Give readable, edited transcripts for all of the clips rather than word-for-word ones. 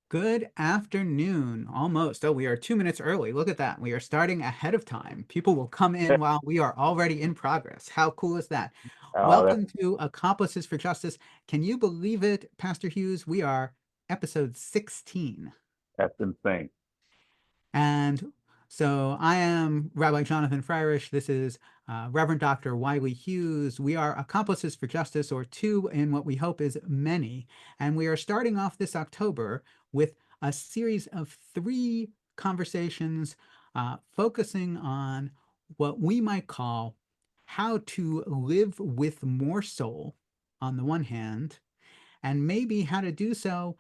Good afternoon, almost. Oh, we are 2 minutes early. Look at that. We are starting ahead of time. People will come in while we are already in progress. How cool is that? Oh, Welcome to Accomplices for Justice. Can you believe it, Pastor Hughes? We are episode 16. that's insane. And so I am Rabbi Jonathan Freirish. This is Reverend Dr. Wiley Hughes. We are Accomplices for Justice, or two in what we hope is many. And we are starting off this October with a series of three conversations focusing on what we might call how to live with more soul on the one hand, and maybe how to do so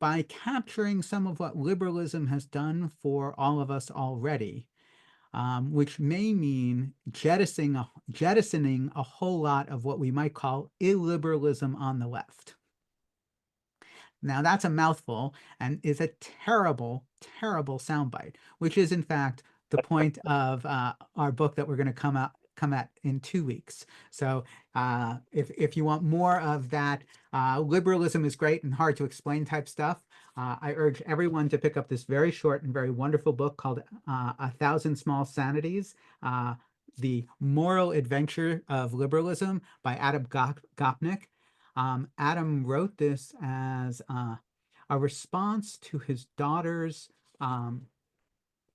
by capturing some of what liberalism has done for all of us already, which may mean jettisoning a whole lot of what we might call illiberalism on the left. Now, that's a mouthful and is a terrible, terrible soundbite, which is, in fact, the point of our book that we're going to come at in 2 weeks. So if you want more of that, liberalism is great and hard to explain type stuff. I urge everyone to pick up this very short and very wonderful book called A Thousand Small Sanities, The Moral Adventure of Liberalism by Adam Gopnik. Adam wrote this as a response to his daughter's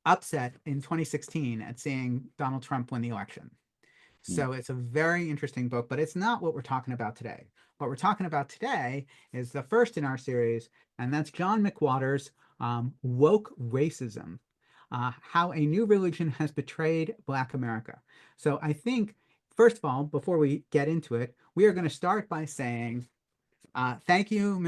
upset in 2016 at seeing Donald Trump win the election. Mm. So it's a very interesting book, but it's not what we're talking about today. What we're talking about today is the first in our series, and that's John McWhorter's Woke Racism, How a New Religion Has Betrayed Black America. So I think, first of all, before we get into it, we are going to start by saying thank you,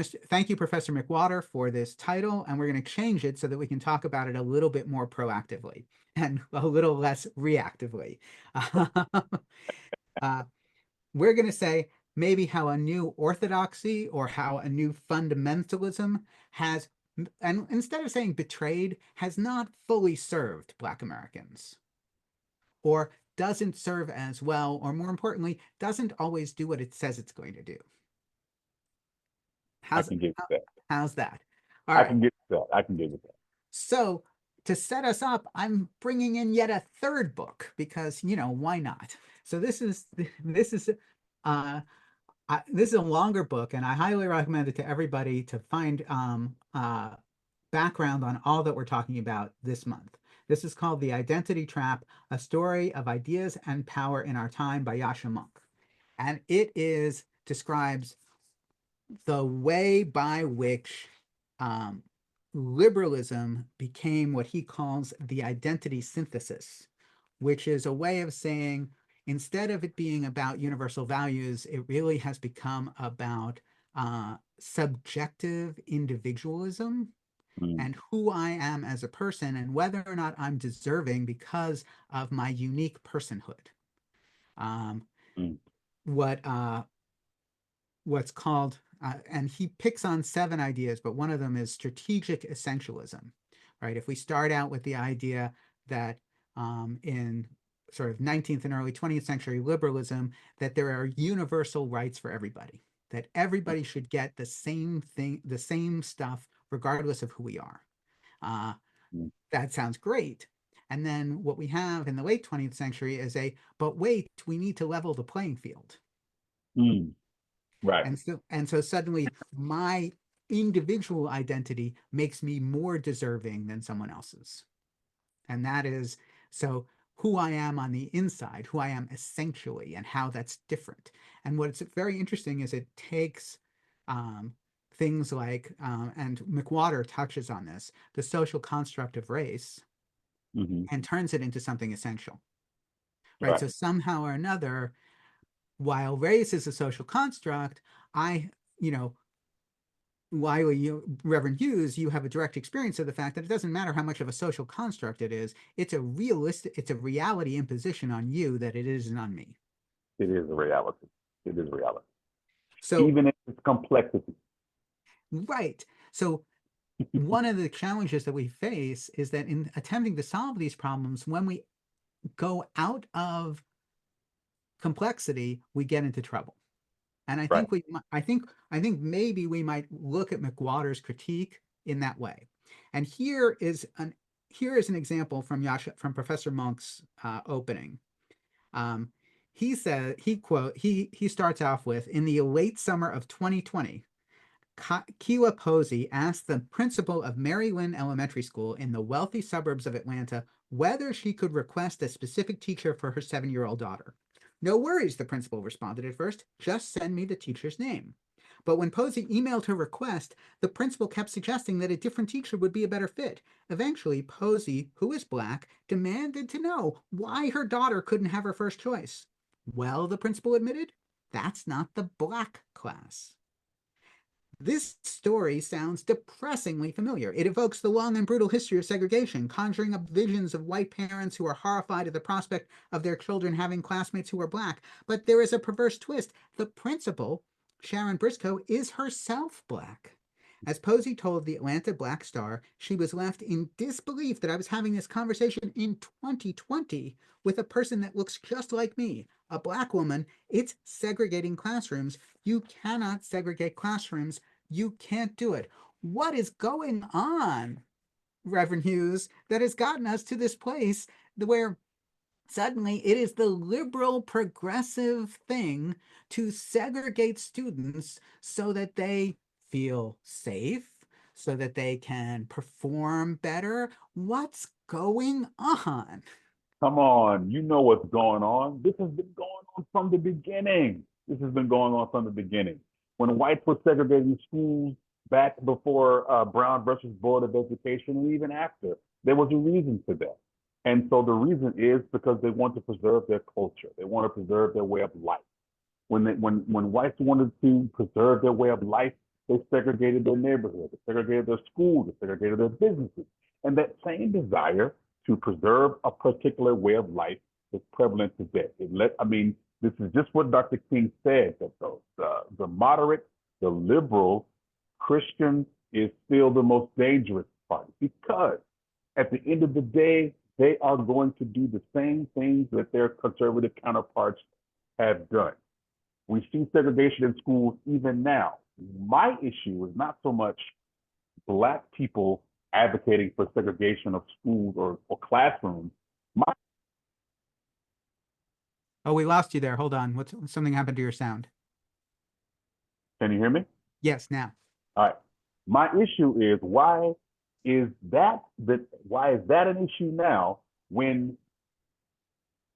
Professor McWhorter, for this title, and we're going to change it so that we can talk about it a little bit more proactively and a little less reactively. Uh, we're going to say maybe how a new orthodoxy or how a new fundamentalism has, and instead of saying betrayed, has not fully served Black Americans, or doesn't serve as well, or more importantly, doesn't always do what it says it's going to do. I How's can get with that. how's that? All I right. can get with that. I can get with that. So to set us up, I'm bringing in yet a third book because, why not? So this is uh this is a longer book, and I highly recommend it to everybody to find background on all that we're talking about this month. This is called The Identity Trap, A Story of Ideas and Power in Our Time by Yascha Mounk. And it describes the way by which um, liberalism became what he calls the identity synthesis, which is a way of saying instead of it being about universal values, it really has become about subjective individualism Mm. and who I am as a person and whether or not I'm deserving because of my unique personhood. Um, Mm. what what's called, and he picks on 7 ideas, but one of them is strategic essentialism, right? If we start out with the idea that in sort of 19th and early 20th century liberalism, that there are universal rights for everybody, that everybody should get the same thing, the same stuff, regardless of who we are. Uh, Mm. that sounds great. And then what we have in the late 20th century is but wait, we need to level the playing field. Mm. Right. And so suddenly my individual identity makes me more deserving than someone else's. And that is so who I am on the inside, who I am essentially, and how that's different. And what's very interesting is it takes um, things like, and McWhorter touches on this, the social construct of race, Hmm. and turns it into something essential, right? Right. So somehow or another, while race is a social construct, I, you know, while Reverend Hughes, you have a direct experience of the fact that it doesn't matter how much of a social construct it is. It's a reality imposition on you that it isn't on me. It is a reality. It is a reality. So, Even in its complexity. right. So one of the challenges that we face is that in attempting to solve these problems, when we go out of complexity, we get into trouble. And Right. I think maybe we might look at McWhorter's critique in that way. And here is an example from Professor Monk's opening. He said he starts off with, in the late summer of 2020, Keila Posey asked the principal of Mary Lynn Elementary School in the wealthy suburbs of Atlanta whether she could request a specific teacher for her 7-year-old daughter. No worries, the principal responded at first. Just send me the teacher's name. But when Posey emailed her request, the principal kept suggesting that a different teacher would be a better fit. Eventually, Posey, who is Black, demanded to know why her daughter couldn't have her first choice. Well, the principal admitted, that's not the Black class. This story sounds depressingly familiar. It evokes the long and brutal history of segregation, conjuring up visions of white parents who are horrified at the prospect of their children having classmates who are Black. But there is a perverse twist. The principal, Sharon Briscoe, is herself Black. As Posey told the Atlanta Black Star, she was left in disbelief that I was having this conversation in 2020 with a person that looks just like me, a Black woman. It's segregating classrooms. You cannot segregate classrooms. You can't do it. What is going on, Reverend Hughes, that has gotten us to this place where suddenly it is the liberal progressive thing to segregate students so that they feel safe, so that they can perform better? What's going on? Come on, you know what's going on. This has been going on from the beginning. This has been going on from the beginning. When whites were segregating schools back before Brown versus Board of Education, and even after, there was a reason for that. And so the reason is because they want to preserve their culture. They want to preserve their way of life. When whites wanted to preserve their way of life, they segregated their neighborhood, they segregated their schools, they segregated their businesses. And that same desire to preserve a particular way of life is prevalent today. This is just what Dr. King said, that the moderate, the liberal Christian is still the most dangerous party, because at the end of the day, they are going to do the same things that their conservative counterparts have done. We see segregation in schools even now. My issue is not so much Black people advocating for segregation of schools or classrooms. Oh, we lost you there. Hold on. Something happened to your sound? Can you hear me? Yes, now. All right. My issue is, why is that an issue now when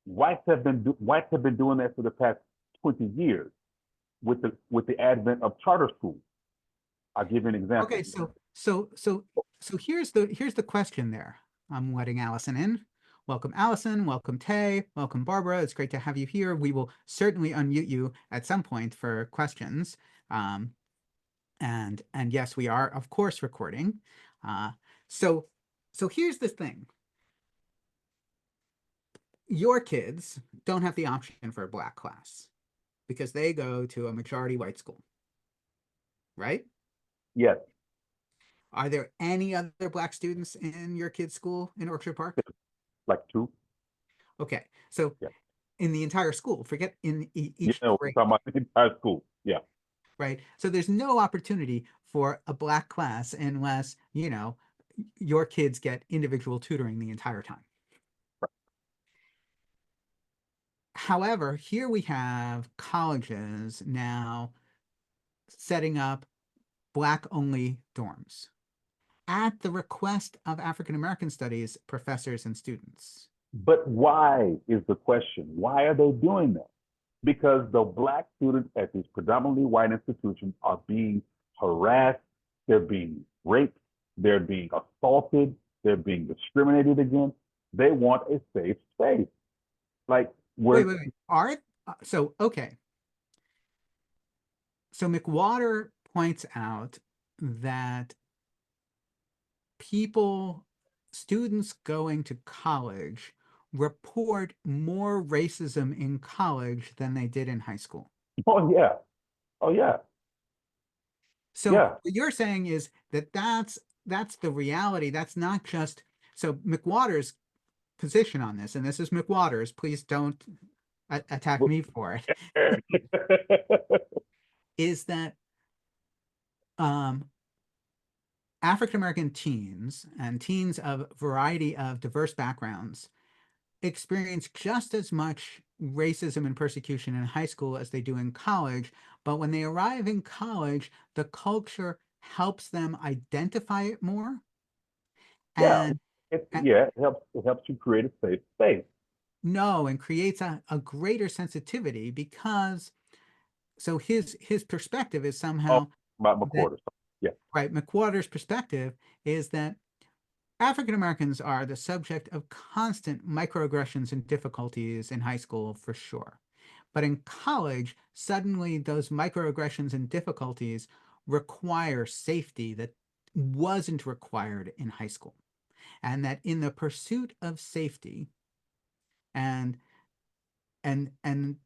whites have been doing that for the past 20 years with the advent of charter schools? I'll give you an example. Okay, so here's the question there. I'm letting Allison in. Welcome, Allison. Welcome, Tay. Welcome, Barbara. It's great to have you here. We will certainly unmute you at some point for questions. And yes, we are, of course, recording. So here's the thing. Your kids don't have the option for a Black class because they go to a majority white school, right? Yes. Are there any other Black students in your kids' school in Orchard Park? Like 2. Okay, so yeah. In the entire school, forget in each we're grade. talking about the entire school. Yeah. Right. So there's no opportunity for a Black class unless, your kids get individual tutoring the entire time. Right. However, here we have colleges now setting up Black-only dorms at the request of African American studies professors and students. But why is the question? Why are they doing that? Because the Black students at these predominantly white institutions are being harassed, they're being raped, they're being assaulted, they're being discriminated against. They want a safe space. Like, wait. Okay. So McWhorter points out that students going to college report more racism in college than they did in high school. Oh yeah. Oh yeah. So yeah. what you're saying is that's the reality. That's not just, so McWhorter's position on this, and this is McWhorter's, please don't attack Well, me for it, is that African American teens and teens of a variety of diverse backgrounds experience just as much racism and persecution in high school as they do in college. But when they arrive in college, the culture helps them identify it more. Yeah, And it helps you create a safe space. no, and creates a greater sensitivity because so his perspective is Oh, somehow about that McWhorter. Yeah. right, McWhorter's perspective is that African Americans are the subject of constant microaggressions and difficulties in high school for sure. But in college, suddenly those microaggressions and difficulties require safety that wasn't required in high school. And that in the pursuit of safety and and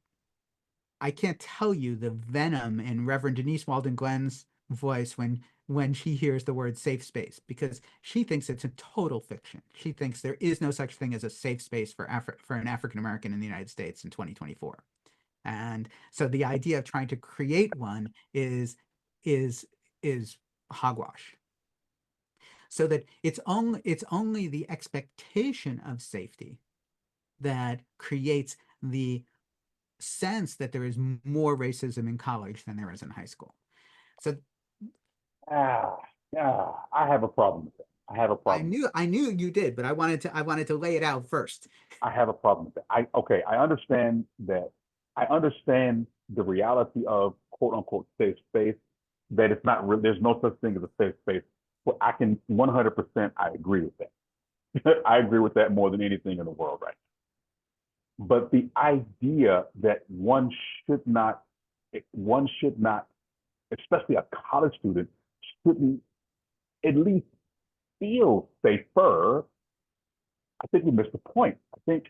I can't tell you the venom in Reverend Denise Walden Glenn's voice when she hears the word safe space because she thinks it's a total fiction. She thinks there is no such thing as a safe space for for an African American in the United States in 2024. And so the idea of trying to create one is is hogwash. So that it's only the expectation of safety that creates the sense that there is more racism in college than there is in high school. So Ah, yeah, I have a problem with that. I have a I problem. knew I knew you did, but I wanted to lay it out first. I have a problem with that. Okay, I understand that. I understand the reality of quote unquote safe space. That it's not real. There's no such thing as a safe space. But I can 100%. I agree with that. I agree with that more than anything in the world right now. But the idea that one should not, especially a college student, shouldn't at least feel safer. I think we missed the point. I think,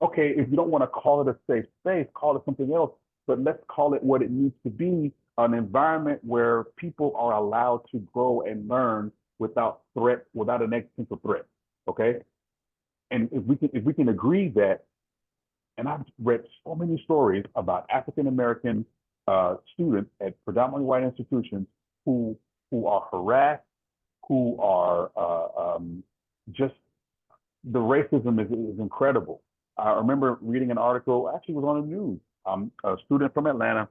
okay, if you don't want to call it a safe space, call it something else, but let's call it what it needs to be, an environment where people are allowed to grow and learn without threat, without an existential threat. Okay. And if we can agree that, and I've read so many stories about African American students at predominantly white institutions who who are harassed, who are just the racism is incredible. I remember reading an article, actually was on the news. A student from Atlanta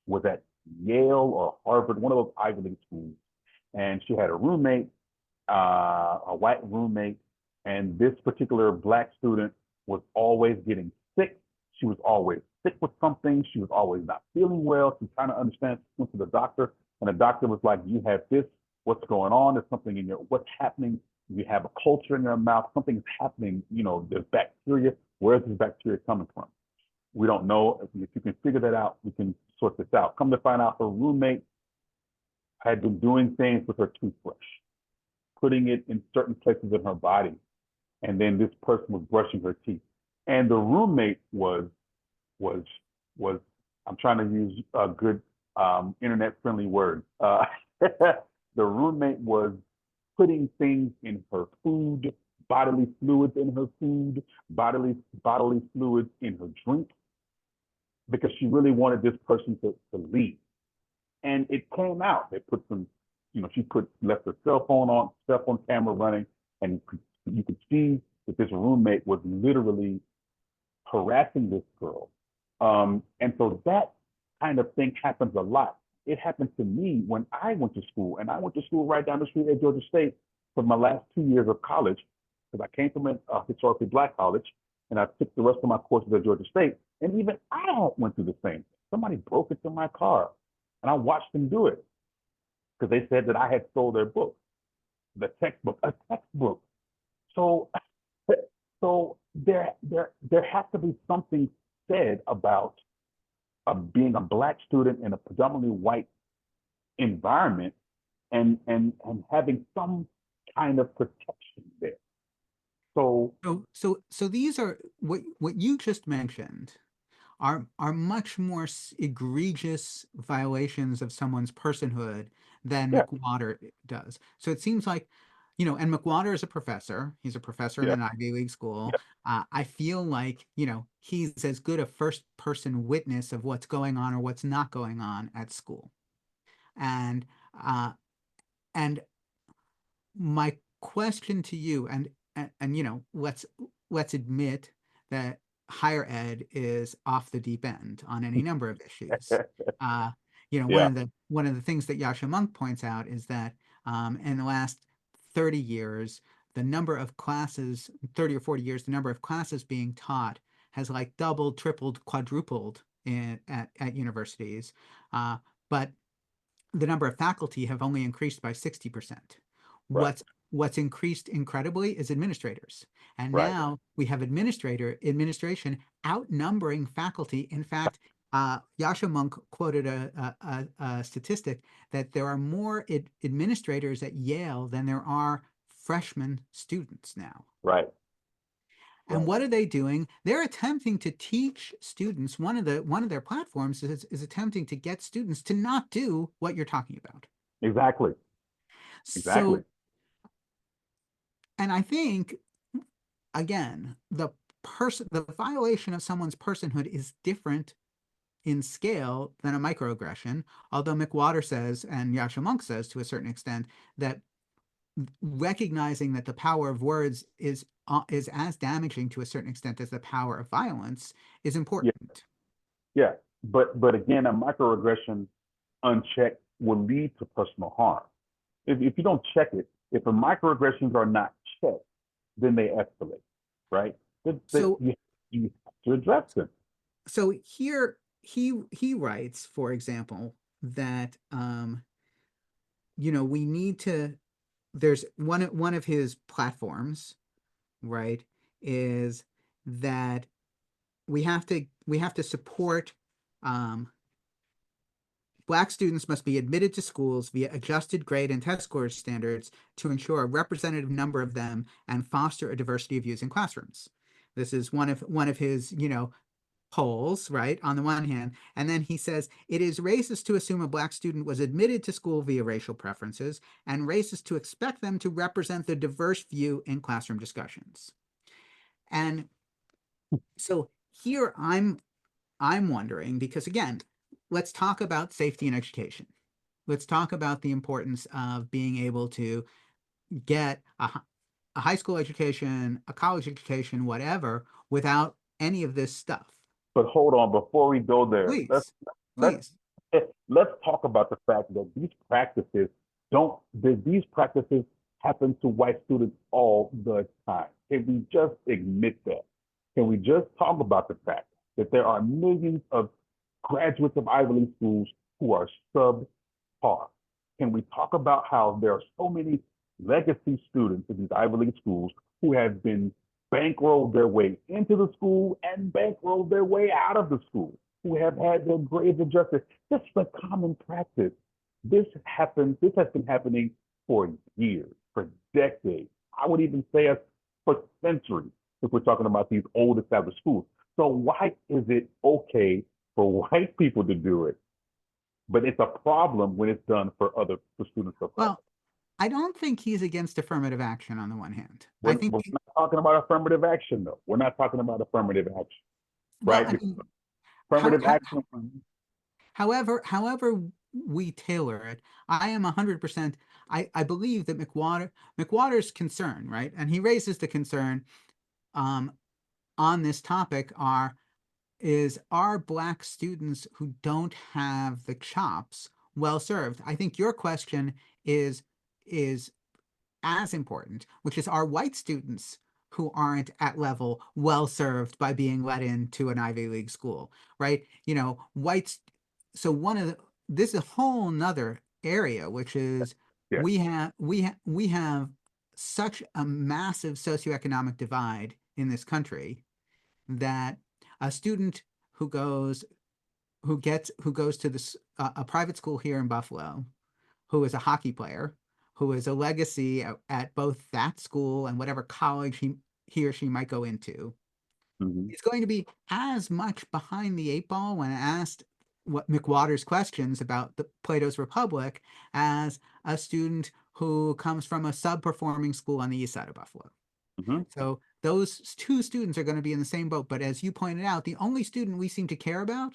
was at Yale or Harvard, one of those Ivy League schools, and she had a roommate, a white roommate, and this particular black student was always getting sick. She was always sick with something. She was always not feeling well. She's trying to understand. Went to the doctor, and the doctor was like, "You have this. What's going on? There's something in your. What's happening? You have a culture in your mouth. Something's happening. You know, there's bacteria. Where's this bacteria coming from? We don't know. If you can figure that out, we can sort this out." Come to find out, her roommate had been doing things with her toothbrush, putting it in certain places in her body, and then this person was brushing her teeth, and the roommate was was I'm trying to use a good internet friendly word. The roommate was putting things in her food, bodily fluids in her food, bodily fluids in her drink, because she really wanted this person to leave. And it came out. They put some, she left her cell phone camera running, and you could see that this roommate was literally harassing this girl. And so that kind of thing happens a lot. It happened to me when I went to school, and I went to school right down the street at Georgia State for my last 2 years of college, because I came from a historically black college, and I took the rest of my courses at Georgia State. And even I went through the same thing. Somebody broke into my car, and I watched them do it because they said that I had stole their book, a textbook. So, so there has to be something said about being a black student in a predominantly white environment, and having some kind of protection there. So So these are what you just mentioned are much more egregious violations of someone's personhood than yeah, McWhorter does. So it seems like, and McWhorter is a professor. He's a professor in yeah, an Ivy League school. yeah. I feel like, he's as good a first person witness of what's going on or what's not going on at school. And uh, and my question to you, and let's admit that higher ed is off the deep end on any number of issues. Uh, Yeah, one of the things that Yasha Monk points out is that in the last 30 years, the number of classes, 30 or 40 years, the number of classes being taught has like doubled, tripled, quadrupled at universities. But the number of faculty have only increased by 60%. right, What's increased incredibly is administrators. And right, now we have administration outnumbering faculty. In fact, Yasha Monk quoted a statistic that there are more administrators at Yale than there are freshman students now. right, And right. what are they doing? They're attempting to teach students. One of their platforms is attempting to get students to not do what you're talking about. Exactly, exactly. So, and I think again, the violation of someone's personhood is different in scale than a microaggression. Although McWhorter says, and Yasha Monk says to a certain extent, that recognizing that the power of words is as damaging to a certain extent as the power of violence is Yeah, important. yeah. But again, a microaggression unchecked will lead to personal harm. If you don't check it, if the microaggressions are not checked, then they escalate, right? So You have to address them. so here he writes, for example, that we need to there's one of his platforms, right, is that we have to support um Black students must be admitted to schools via adjusted grade and test score standards to ensure a representative number of them and foster a diversity of views in classrooms. This is one of his, polls, right, on the one hand. And then he says it is racist to assume a Black student was admitted to school via racial preferences and racist to expect them to represent the diverse view in classroom discussions. And so here I'm wondering, because again, let's talk about safety and education. Let's talk about the importance of being able to get a high school education, a college education, whatever, without any of this stuff. But hold on, before we go there, Please, let's please. let's talk about the fact that these practices happen to white students all the time. Can we just admit that? Can we just talk about the fact that there are millions of graduates of Ivy League schools who are subpar? Can we talk about how there are so many legacy students in these Ivy League schools who have been bankrolled their way into the school and bankrolled their way out of the school, who have had their grades adjusted? This is a common practice. This has been happening for years, for decades. I would even say for centuries, if we're talking about these old established schools. So why is it okay for white people to do it, but it's a problem when it's done for students of color? Well, I don't think he's against affirmative action on the one hand. I think, We're not talking about affirmative action, though. We're not talking about affirmative action, well, right? I Because mean, affirmative action, however we tailor it, I am 100%. I believe that McWhorter's concern, right, and he raises the concern um, on this topic are Black students who don't have the chops well served? I think your question is as important, which is, are white students who aren't at level well served by being let into an Ivy League school, right? Whites. So this is a whole nother area, which is yeah. we have such a massive socioeconomic divide in this country that a student who goes to this a private school here in Buffalo, who is a hockey player, who is a legacy at both that school and whatever college he or she might go into, Mm-hmm. is going to be as much behind the eight ball when asked what McWhorter's questions about the Plato's Republic as a student who comes from a sub-performing school on the east side of Buffalo. Mm-hmm. So those two students are going to be in the same boat. But as you pointed out, the only student we seem to care about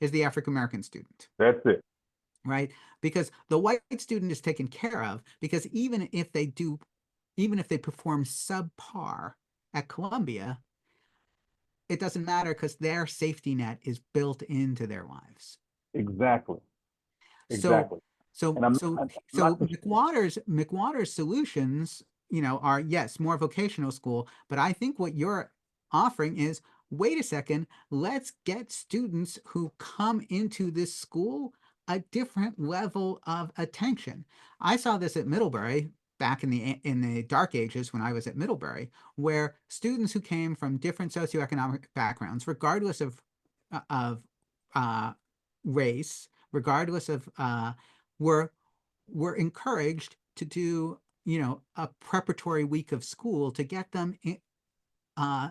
is the African American student. That's it. right? Because the white student is taken care of because even if they perform subpar at Columbia, it doesn't matter because their safety net is built into their lives. Exactly. So, Exactly. so, And so, I'm so not just McWhorter's solutions, are yes, more vocational school, but I think what you're offering is, wait a second, let's get students who come into this school a different level of attention. I saw this at Middlebury back in the dark ages when I was at Middlebury, where students who came from different socioeconomic backgrounds, regardless of uh, race, regardless of were were encouraged to do a preparatory week of school to get them uh,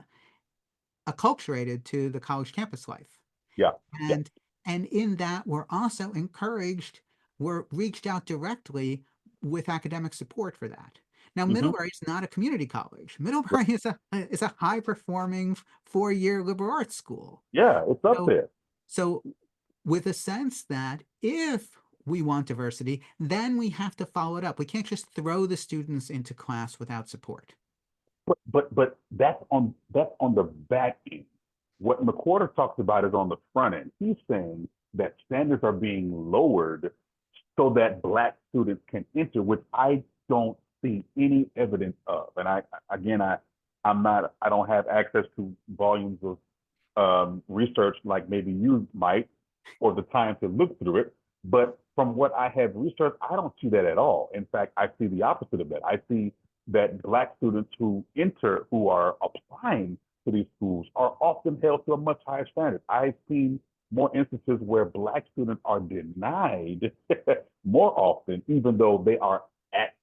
acculturated to the college campus life. yeah, yeah. And in that we're also encouraged, we're reached out directly with academic support for that. Now, Hmm. Middlebury is not a community college. Middlebury is a high performing 4-year liberal arts school. Yeah, it's up So there. so with a sense that if we want diversity, then we have to follow it up. We can't just throw the students into class without support. But that's on the back end. What McWhorter talks about is on the front end. He's saying that standards are being lowered so that black students can enter, which I don't see any evidence of. And I don't have access to volumes of research like maybe you might, or the time to look through it. But from what I have researched, I don't see that at all. In fact, I see the opposite of that. I see that black students who enter, who are applying to these schools, are often held to a much higher standard. I've seen more instances where black students are denied more often, even though they are at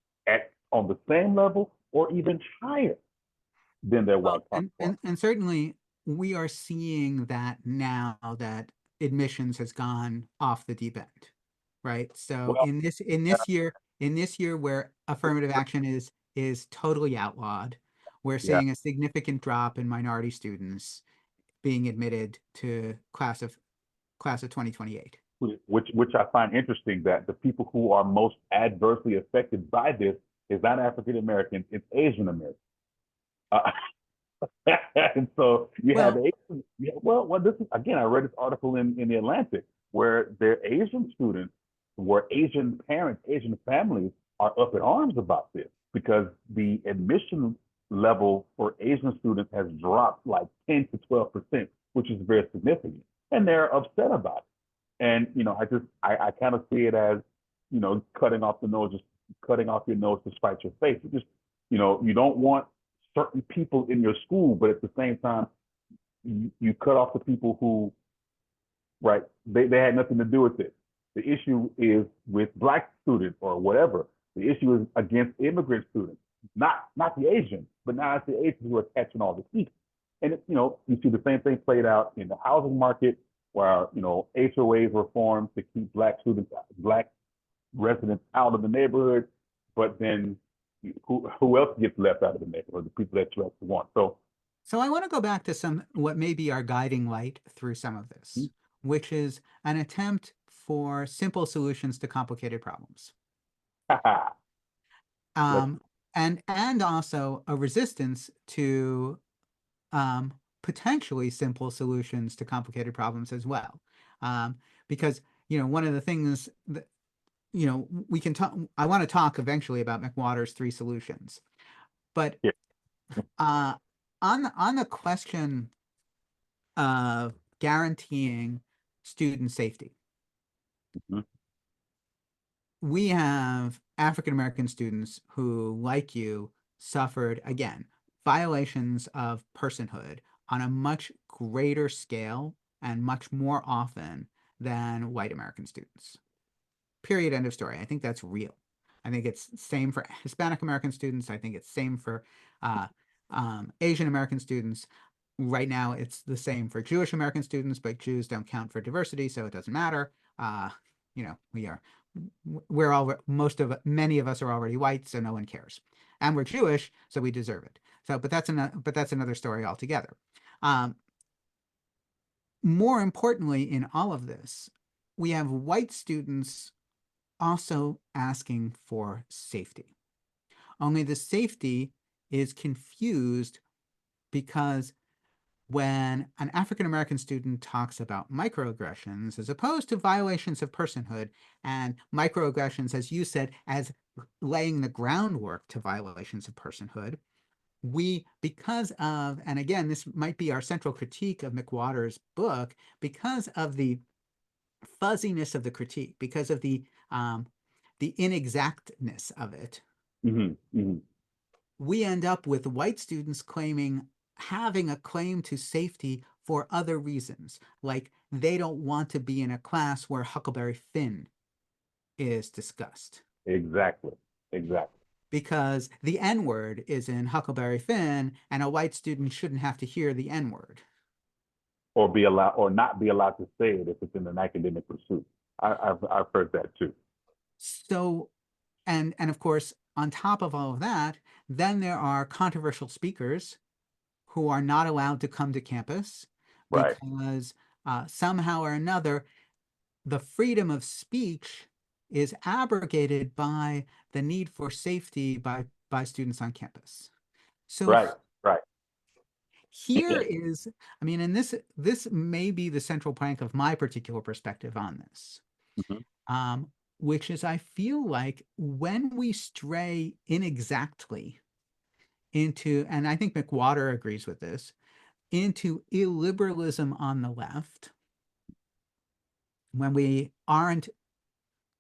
on the same level or even higher than their Well, white counterparts. and certainly we are seeing that now that admissions has gone off the deep end, right? So Well, in this year where affirmative action is totally outlawed, we're yeah. seeing a significant drop in minority students being admitted to class of 2028. Which I find interesting that the people who are most adversely affected by this is not African Americans, it's Asian Americans. Uh, and so you have Well, Asian, yeah, well, this is again, I read this article in the Atlantic where their Asian students, where Asian parents, Asian families are up in arms about this because the admission level for Asian students has dropped like 10 to 12%, which is very significant. And they're upset about it. And I kind of see it as, cutting off the nose, just cutting off your nose to spite your face. It just, you don't want certain people in your school, but at the same time, you cut off the people who, right, they had nothing to do with it. The issue is with black students or whatever. The issue is against immigrant students, not the Asians, but now it's the Asians who are catching all the heat. And you see the same thing played out in the housing market, where HOAs were formed to keep black residents out of the neighborhood, but then who else gets left out of the neighborhood? The people that you actually want. So, so I want to go back to some what may be our guiding light through some of this, which is an attempt for simple solutions to complicated problems. let's Um, and also a resistance to potentially simple solutions to complicated problems as well. Um, because, one of the things that, we can talk, I want to talk eventually about McWhorter's three solutions, but yeah. uh, on the question of guaranteeing student safety, Mhm. we have African American students who, like you, suffered again violations of personhood on a much greater scale and much more often than white American students. Period. End of story. I think that's real. I think it's same for Hispanic American students. I think it's same for uh, Asian American students. Right now, it's the same for Jewish American students, but Jews don't count for diversity, so it doesn't matter. We're all many of us are already white, so no one cares, and we're Jewish, so we deserve it. So, but that's another story altogether. Um, More importantly, in all of this, we have white students also asking for safety. Only the safety is confused because when an African American student talks about microaggressions as opposed to violations of personhood, and microaggressions, as you said, as laying the groundwork to violations of personhood, because of, and again, this might be our central critique of McWhorter's book, because of the fuzziness of the critique, because of the inexactness of it, Hmm. Hmm. we end up with white students having a claim to safety for other reasons, like they don't want to be in a class where Huckleberry Finn is discussed Exactly. Exactly. because the N word is in Huckleberry Finn, and a white student shouldn't have to hear the N word. Or be allowed, or not be allowed to say it if it's in an academic pursuit. I've heard that too. So, and of course, on top of all of that, then there are controversial speakers who are not allowed to come to campus Right. because somehow or another, the freedom of speech is abrogated by the need for safety by students on campus. So Right. Right. here is, I mean, and this may be the central plank of my particular perspective on this, Hmm. um, which is I feel like when we stray inexactly into, and I think McWhorter agrees with this, into illiberalism on the left, when we aren't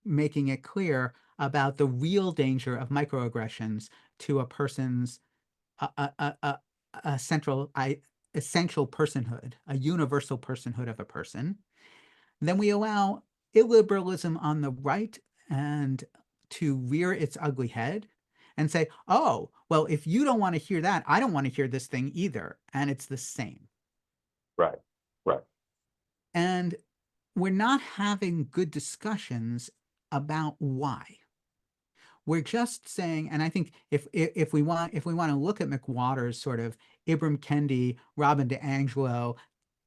making it clear about the real danger of microaggressions to a person's a central essential personhood, a universal personhood of a person, then we allow illiberalism on the right and to rear its ugly head and say, oh, well, if you don't want to hear that, I don't want to hear this thing either. And it's the same. Right. Right. And we're not having good discussions about why. We're just saying, and I think if we want to look at McWhorter's sort of Ibram Kendi, Robin DiAngelo,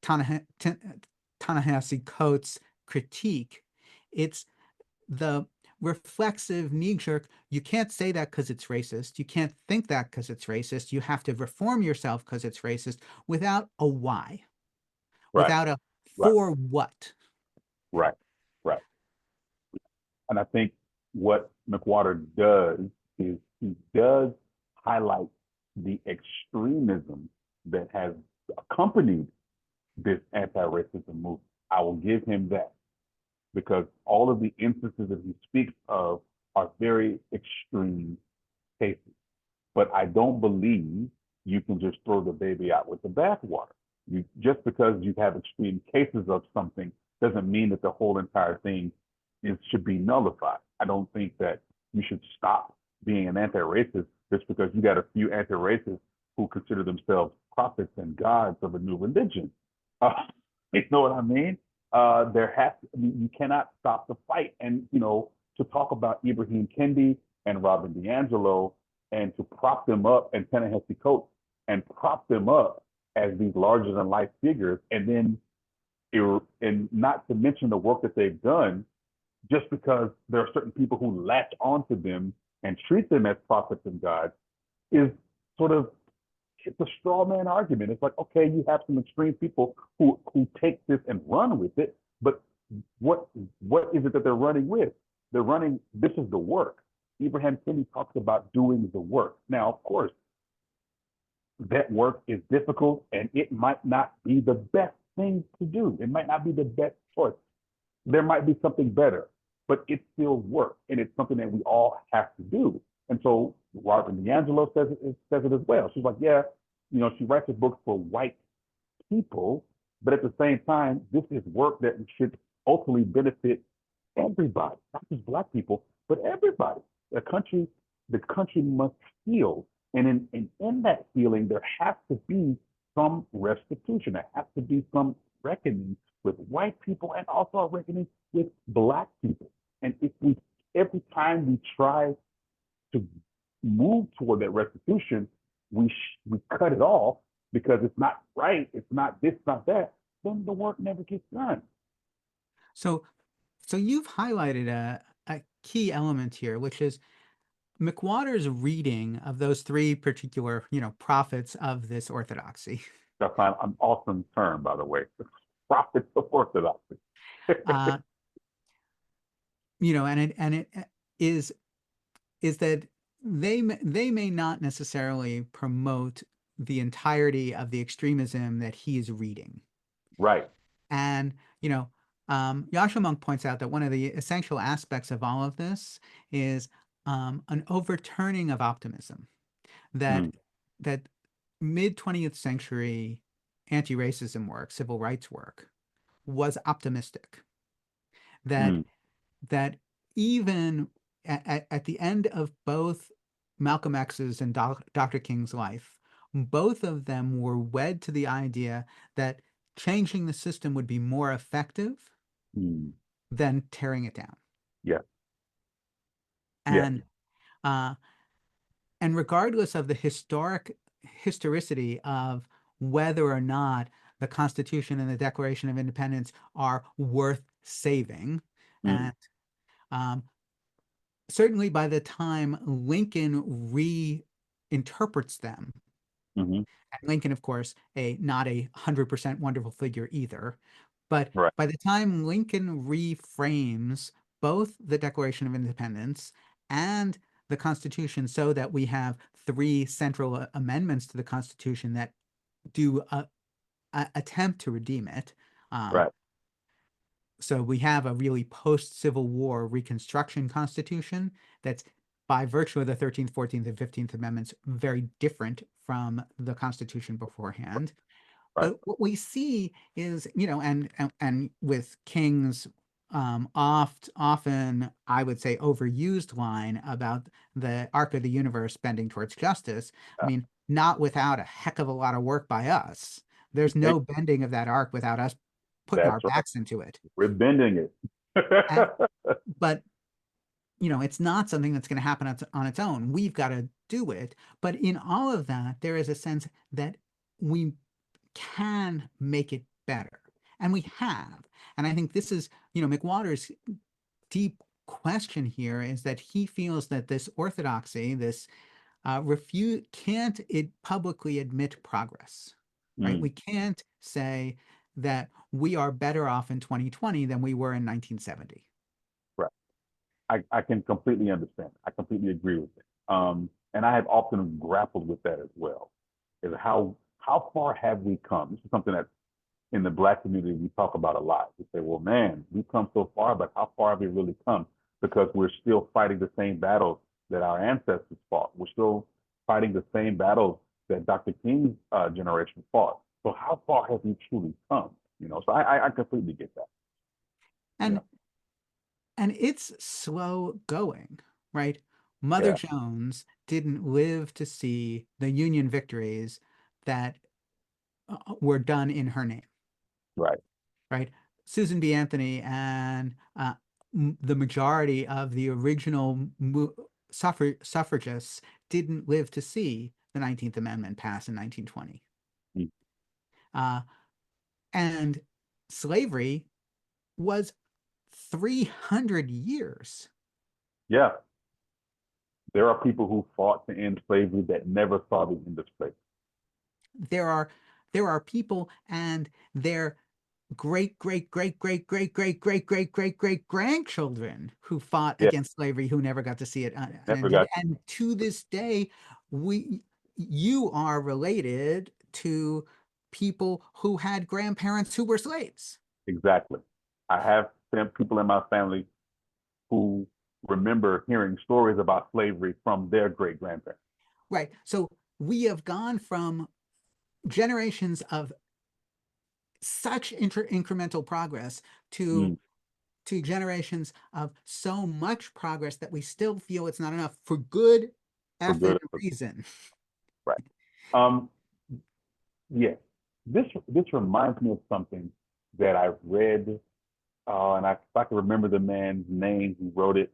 Ta-Nehisi Coates critique, it's the reflexive knee-jerk, you can't say that because it's racist. You can't think that because it's racist. You have to reform yourself because it's racist without a why, Right. without a Right. for what. Right. Right. And I think what McWhorter does is he does highlight the extremism that has accompanied this anti-racism movement. I will give him that because all of the instances that he speaks of are very extreme cases. But I don't believe you can just throw the baby out with the bathwater. Just because you have extreme cases of something doesn't mean that the whole entire thing should be nullified. I don't think that you should stop being an anti-racist just because you got a few anti-racists who consider themselves prophets and gods of a new religion. Uh, you know what I mean? I mean, you cannot stop the fight. And, to talk about Ibrahim Kendi and Robin DiAngelo and to prop them up and Ta-Nehisi Coates and prop them up as these larger than life figures, and then and not to mention the work that they've done, just because there are certain people who latch onto them and treat them as prophets and gods, is sort of it's a straw man argument. It's like, okay, you have some extreme people who take this and run with it, but what what is it that they're running with? They're running. This is the work. Ibrahim Kendi talks about doing the work. Now, of course, that work is difficult and it might not be the best thing to do. It might not be the best choice. There might be something better, but it's still work and it's something that we all have to do. And so Robin DiAngelo says it as well. She's like, yeah, she writes a book for white people, but at the same time, this is work that should ultimately benefit everybody, not just black people, but everybody. The country must heal. And in that healing, there has to be some restitution. There has to be some reckoning with white people and also a reckoning with black people. And if we every time we try to move toward that restitution, we cut it off because it's not right, it's not this, not that, then the work never gets done. So so you've highlighted a key element here, which is McWhorter's reading of those three particular, prophets of this orthodoxy. That's an awesome term, by the way. Prophets of orthodoxy. Uh, and it is that they may not necessarily promote the entirety of the extremism that he is reading. Right. And, Yasha Monk points out that one of the essential aspects of all of this is an overturning of optimism. That Mm, that mid 20th century anti-racism work, civil rights work, was optimistic. That mm, that even at the end of both Malcolm X's and Dr. King's life, both of them were wed to the idea that changing the system would be more effective mm. than tearing it down. Yeah. Yeah. And uh, and regardless of the historicity of whether or not the Constitution and the Declaration of Independence are worth saving, Mm, and um, certainly by the time Lincoln reinterprets them, hmm. and Lincoln, of course, not 100% wonderful figure either, but Right. by the time Lincoln reframes both the Declaration of Independence and the Constitution so that we have three central amendments to the Constitution that do attempt to redeem it. Um, Right. so we have a really post-Civil War Reconstruction Constitution that's, by virtue of the 13th, 14th, and 15th Amendments, very different from the Constitution beforehand. Right. But what we see is, and with King's often, I would say, overused line about the arc of the universe bending towards justice. I Uh, mean, not without a heck of a lot of work by us. There's hey, no bending of that arc without us putting our that's right. backs into it. We're bending it. And, but it's not something that's going to happen on its own. We've got to do it. But in all of that, there is a sense that we can make it better. And we have. And I think this is, McWhorter's deep question here is that he feels that this orthodoxy, this can't it publicly admit progress, right? Mm, We can't say that we are better off in 2020 than we were in 1970. right. I can completely understand. I completely agree with it. And I have often grappled with that as well. Is how far have we come? This is something that in the Black community we talk about a lot. We say, well, man, we've come so far, but how far have we really come? Because we're still fighting the same battles that our ancestors fought. We're still fighting the same battles that Dr. King's generation fought. So how far have we truly come? So I completely get that. Yeah, And it's slow going, right? Mother yeah, Jones didn't live to see the Union victories that were done in her name, right. right? Susan B. Anthony and the majority of the original suffragists didn't live to see the 19th Amendment pass in 1920. Mm. Uh, and slavery was 300 years. Yeah, there are people who fought to end slavery that never saw the end of slavery. There are people and their great great great great great great great great great great grandchildren who fought Yeah, against slavery who never got to see it never unended. got And to this day, we you are related to people who had grandparents who were slaves. exactly. I have people in my family who remember hearing stories about slavery from their great grandparents. Right. So we have gone from generations of such incremental progress to Mm, generations of so much progress that we still feel it's not enough for good for effing good, reason. right? Um, yeah, this reminds me of something that I read, and if I can remember the man's name who wrote it,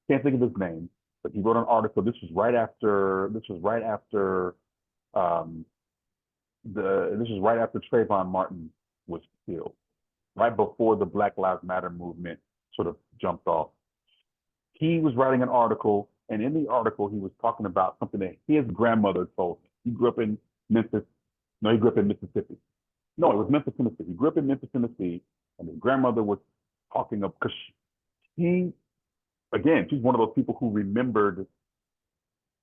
can't think of his name, but he wrote an article. This was right after. Um, this was right after Trayvon Martin was killed, right before the Black Lives Matter movement sort of jumped off. He was writing an article, and in the article, he was talking about something that his grandmother told him. He grew up in Memphis. No, he grew up in Mississippi. No, it was Memphis, Tennessee. He grew up in Memphis, Tennessee, and his grandmother was talking of, because he, again, she's one of those people who remembered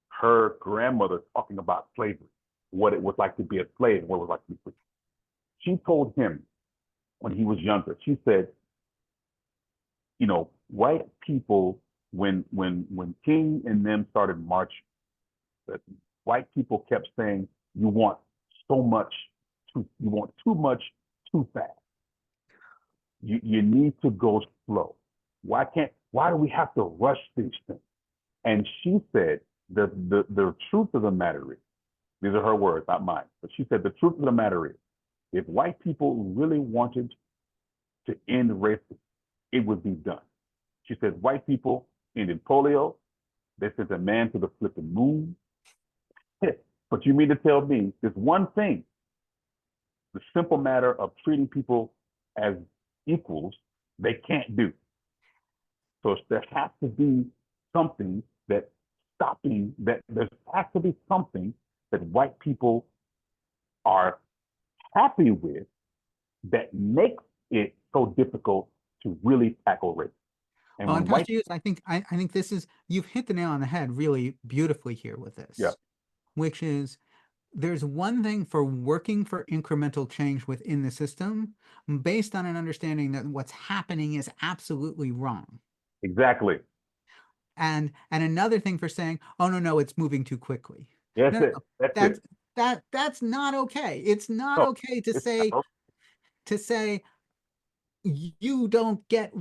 her grandmother talking about slavery, what it was like to be a slave, what it was like to be free. She told him when he was younger, she said, white people, when King and them started marching, that white people kept saying, you want so much, you want too much too fast. You need to go slow. Why do we have to rush these things? And she said, the truth of the matter is, these are her words, not mine, but she said, the truth of the matter is, if white people really wanted to end racism, it would be done. She said, white people ended polio. They sent a man to the flipping moon. But you mean to tell me this one thing, the simple matter of treating people as equals, they can't do. So there has to be something that there has to be something that white people are happy with that makes it so difficult to really tackle race. And Well, and when white, Pastor Hughes, I think this is, you've hit the nail on the head really beautifully here with yeah, this, which is there's one thing for working for incremental change within the system based on an understanding that what's happening is absolutely wrong. exactly. And another thing for saying, oh no, it's moving too quickly. That's No, it. no, That's that's it. that's not okay. It's not No, okay to it's say not, to say you don't get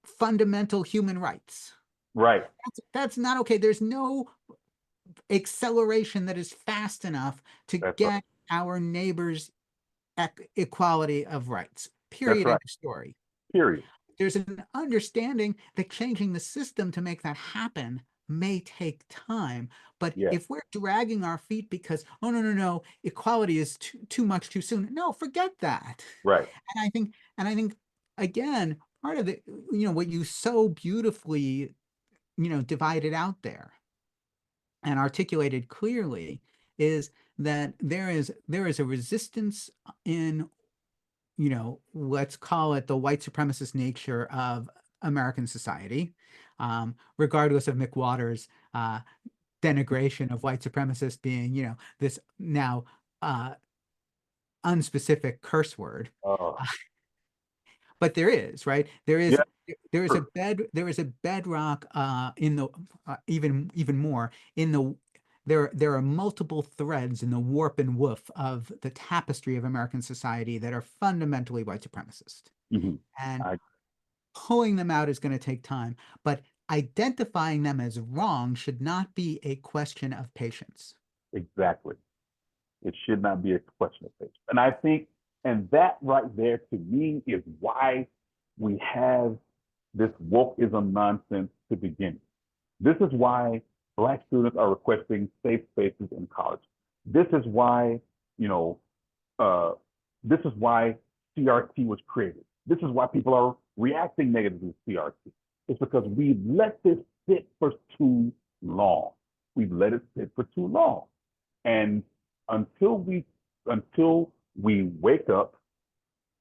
fundamental human rights. right. That's not okay. There's no acceleration that is fast enough to That's right. get our neighbors equality of rights. That's Period. End right. of story. Period. There's an understanding that changing the system to make that happen may take time. But Yeah. if we're dragging our feet because, oh no, equality is too much too soon. No, forget that. Right. And I think again, part of the, what you so beautifully, divided out there and articulated clearly is that there is a resistance in, let's call it the white supremacist nature of American society, regardless of McWhorter's denigration of white supremacists being, this now unspecific curse word. Uh, Uh, but there is, right? There is yeah. Sure. there is a bedrock in the even more in the there are multiple threads in the warp and woof of the tapestry of American society that are fundamentally white supremacist. Hmm. And I pulling them out is going to take time, but identifying them as wrong should not be a question of patience. exactly. It should not be a question of faith. And I think, and that right there to me is why we have this wokeism nonsense to begin. This is why Black students are requesting safe spaces in college. This is why, you know, uh, this is why CRT was created. This is why people are reacting negatively to CRT. It's because we let this sit for too long. We've let it sit for too long. And until we until we wake up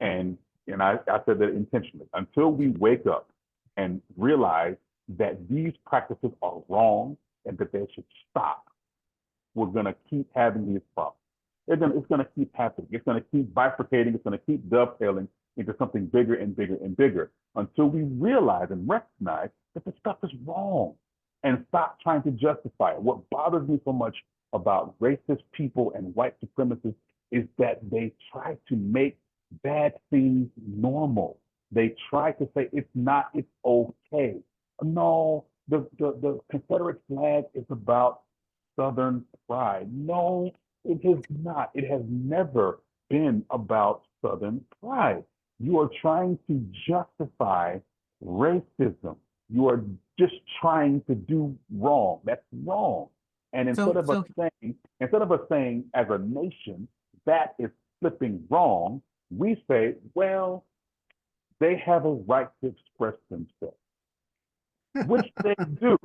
and I said that intentionally, until we wake up and realize that these practices are wrong and that they should stop, we're going to keep having these problems. It's going to keep happening. It's going to keep bifurcating. It's going to keep dovetailing into something bigger and bigger and bigger until we realize and recognize that the stuff is wrong and stop trying to justify it. What bothers me so much about racist people and white supremacists is that they try to make bad things normal. They try to say it's okay. No, the Confederate flag is about Southern pride. No, it is not. It has never been about Southern pride. You are trying to justify racism. You are just trying to do wrong. That's wrong. And So, so instead of us saying as a nation that is flipping wrong, we say, well, they have a right to express themselves. which they do.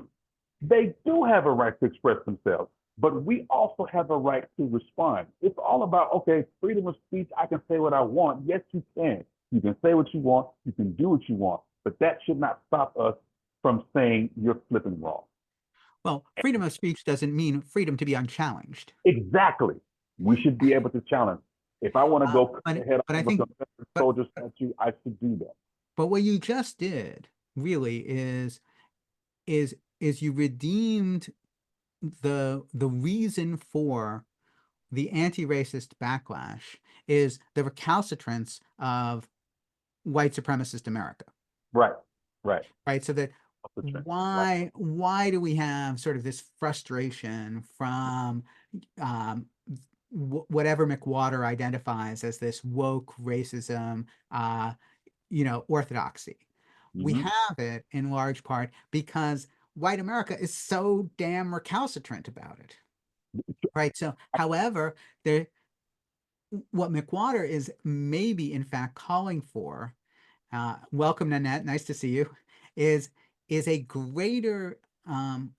They do have a right to express themselves, but we also have a right to respond. It's all about, okay, freedom of speech. I can say what I want. Yes, you can. You can say what you want. You can do what you want, but that should not stop us from saying you're flipping wrong. Well, freedom of speech doesn't mean freedom to be unchallenged. Exactly. We should be able to challenge. If I want to go cut the head But I off of a think, Confederate but soldier statue, I should do that. but what you just did really is you redeemed the reason for the anti-racist backlash is the recalcitrance of white supremacist America, Right. Right. right? So that Off the trench. Like, why do we have sort of this frustration from um, whatever McWhorter identifies as this woke racism, orthodoxy? We mm-hmm. have it in large part because white America is so damn recalcitrant about it, right? So, however, there what McWhorter is maybe in fact calling for, welcome Nanette, nice to see you, is is a greater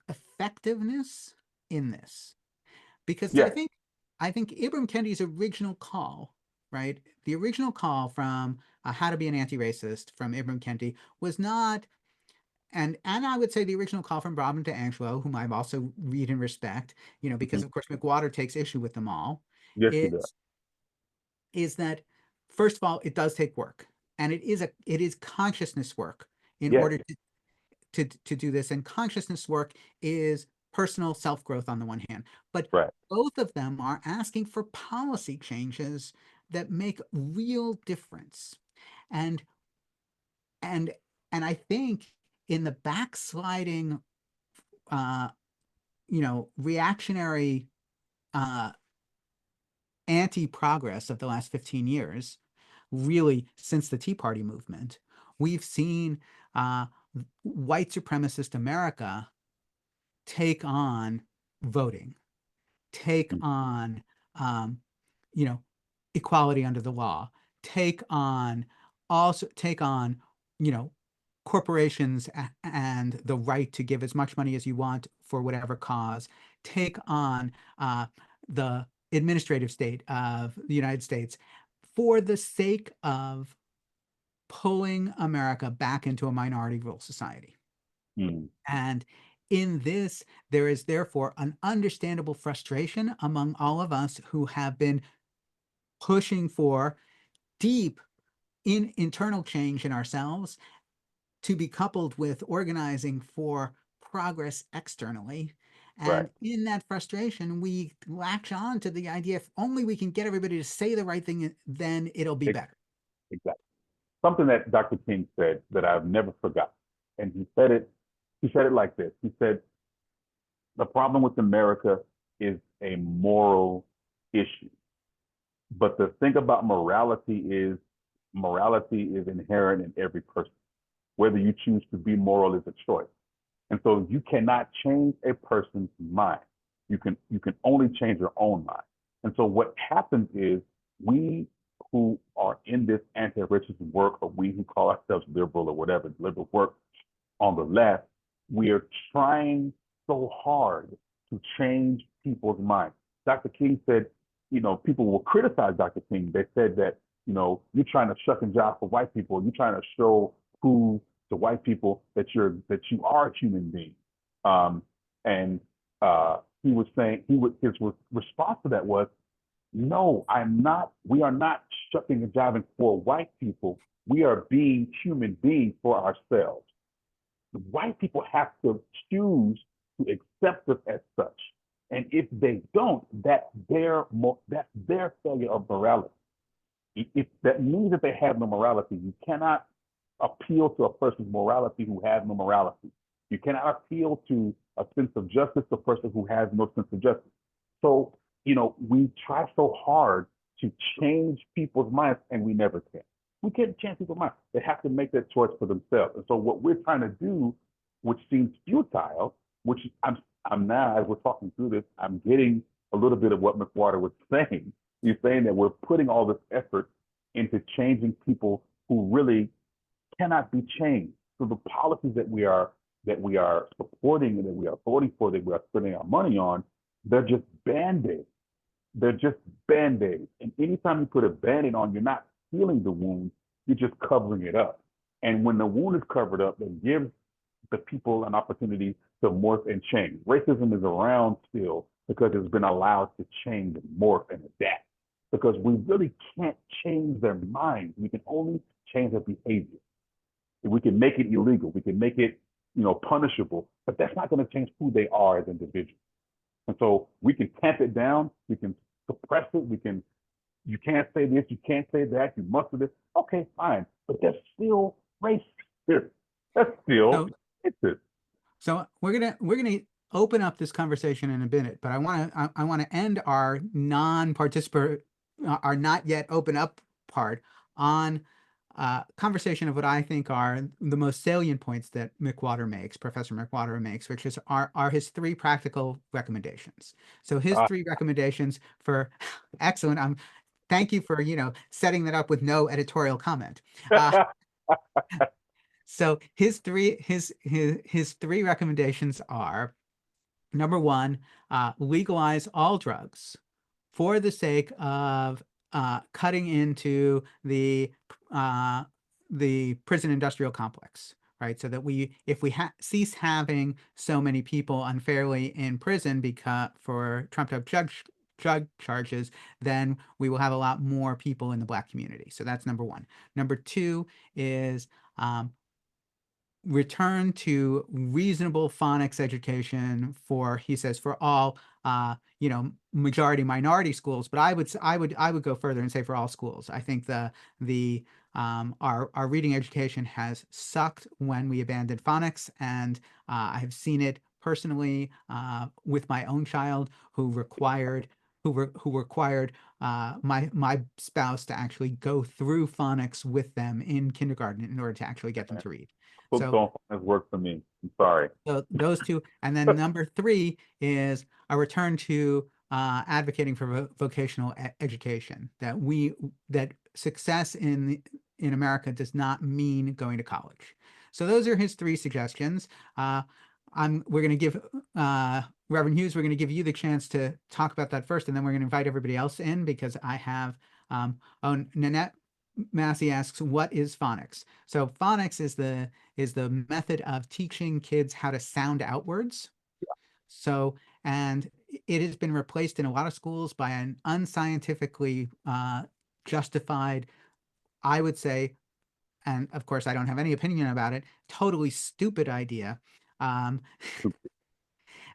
effectiveness in this. Because Yes. I think Ibram Kennedy's original call, right? The original call from How to Be an Anti-Racist from Ibram Kendi was not, and I would say the original call from Robin to Angelo, whom I've also read and respect, Mm-hmm. because of course McWhorter takes issue with them all, Yes, he does. is is that first of all, it does take work, and it is consciousness work in Yes. order to do this. And consciousness work is personal self-growth on the one hand, but Right. both of them are asking for policy changes that make real difference. And and and I think in the backsliding, reactionary, uh, anti-progress of the last 15 years, really since the Tea Party movement, we've seen uh, white supremacist America take on voting, take Mm-hmm. on, um, you know, equality under the law, take on, you know, corporations and the right to give as much money as you want for whatever cause, take on the administrative state of the United States for the sake of pulling America back into a minority rule society. Mm-hmm. And in this, there is therefore an understandable frustration among all of us who have been pushing for deep internal change in ourselves to be coupled with organizing for progress externally. Right. And in that frustration, we latch on to the idea if only we can get everybody to say the right thing, then it'll be better. Exactly. Something that Dr. King said that I've never forgotten. And he said it like this. He said, the problem with America is a moral issue. But the thing about morality is inherent in every person. Whether you choose to be moral is a choice. And so you cannot change a person's mind. You can only change your own mind. And so what happens is we who are in this anti-racist work, or we who call ourselves liberal or whatever, liberal work on the left, we are trying so hard to change people's minds. Dr. King said, people will criticize Dr. King. They said that, you're trying to shuck and jive for white people. You're trying to show who to white people that you are a human being. And he was saying his response to that was, no, I'm not. We are not shucking and jiving for white people. We are being human beings for ourselves. The white people have to choose to accept us as such. And if they don't, that's their failure of morality. If that means that they have no morality, you cannot appeal to a person's morality who has no morality. You cannot appeal to a sense of justice to a person who has no sense of justice. So, we try so hard to change people's minds and we never can. We can't change people's minds. They have to make that choice for themselves. And so what we're trying to do, which seems futile, which I'm now, as we're talking through this, I'm getting a little bit of what McWhorter was saying. He's saying that we're putting all this effort into changing people who really cannot be changed. So the policies that we are supporting and that we are voting for, that we are spending our money on, they're just band-aids. They're just band-aids. And anytime you put a band-aid on, you're not healing the wound, you're just covering it up. And when the wound is covered up, that gives the people an opportunity to morph and change. Racism is around still because it's been allowed to change and morph and adapt. Because we really can't change their minds. We can only change their behavior. We can make it illegal. We can make it, punishable, but that's not going to change who they are as individuals. And so we can tamp it down. We can suppress it. You can't say this. You can't say that. You must do this. Okay, fine. But that's still racist. That's still So, racist. so we're gonna open up this conversation in a minute, but I want to end our non-participant, our not yet open up part on conversation of what I think are the most salient points that Professor McWhorter makes, which are his three practical recommendations. So his three recommendations for excellent. Thank you for setting that up with no editorial comment. So his three recommendations are: number one, legalize all drugs for the sake of cutting into the prison industrial complex, right? So that if we cease having so many people unfairly in prison because for trumped up drug charges, then we will have a lot more people in the Black community. So that's number one. Number two is return to reasonable phonics education for, he says, for all majority minority schools, but I would go further and say for all schools. I think our reading education has sucked when we abandoned phonics, and I have seen it personally with my own child who required my spouse to actually go through phonics with them in kindergarten in order to actually get them to read. Books So, don't work for me. I'm sorry. those two, and then number three is a return to advocating for vocational education. That success in America does not mean going to college. So those are his three suggestions. We're going to give Reverend Hughes. We're going to give you the chance to talk about that first, and then we're going to invite everybody else in because I have. Nanette Massey asks, "What is phonics?" So phonics is the method of teaching kids how to sound out words. So, and it has been replaced in a lot of schools by an unscientifically justified, I would say, and of course I don't have any opinion about it, totally stupid idea um,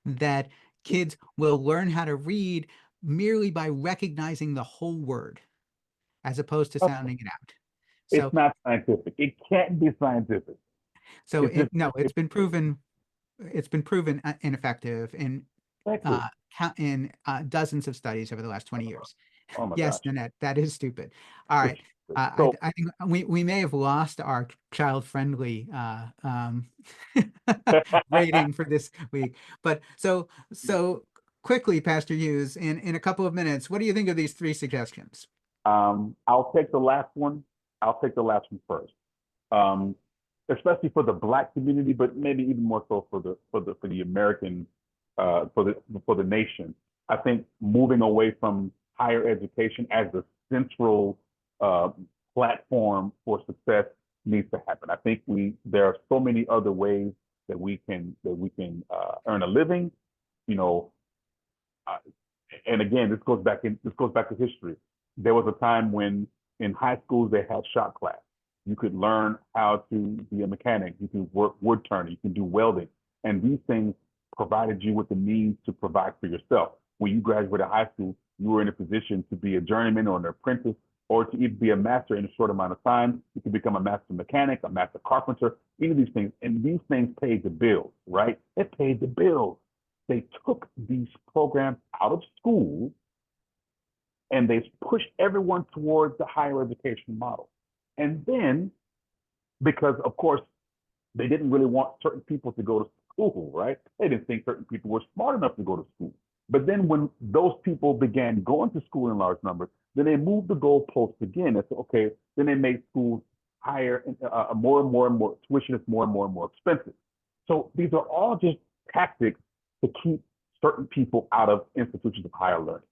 that kids will learn how to read merely by recognizing the whole word as opposed to sounding it out. It's So, not scientific. It can't be scientific. so It's just no, it's it's been proven ineffective effective. in dozens of studies over the last 20 years. Oh my Yes, gosh. Nanette, that is stupid. All It's right. so I think we may have lost our child-friendly rating for this week. But so quickly, Pastor Hughes, in a couple of minutes, what do you think of these three suggestions? I'll take the last one. I'll take the last one first. Um, Especially for the Black community, but maybe even more so for the American for the nation. I think moving away from higher education as the central uh, platform for success needs to happen. I think there are so many other ways that we can earn a living. You know, uh, and again, this goes back to history. There was a time when in high schools they had shop class. You could learn how to be a mechanic. You can work wood turning. You can do welding, and these things provided you with the means to provide for yourself. When you graduated high school, you were in a position to be a journeyman or an apprentice, or to even be a master in a short amount of time. You could become a master mechanic, a master carpenter, any of these things. And these things paid the bills, right? It paid the bills. They took these programs out of school and they pushed everyone towards the higher education model. And then, because of course, they didn't really want certain people to go to school, right? They didn't think certain people were smart enough to go to school. But then when those people began going to school in large numbers, then they moved the goalposts again. And so, okay, then they made schools higher, more and more and more, tuition is more and more and more expensive. So these are all just tactics to keep certain people out of institutions of higher learning.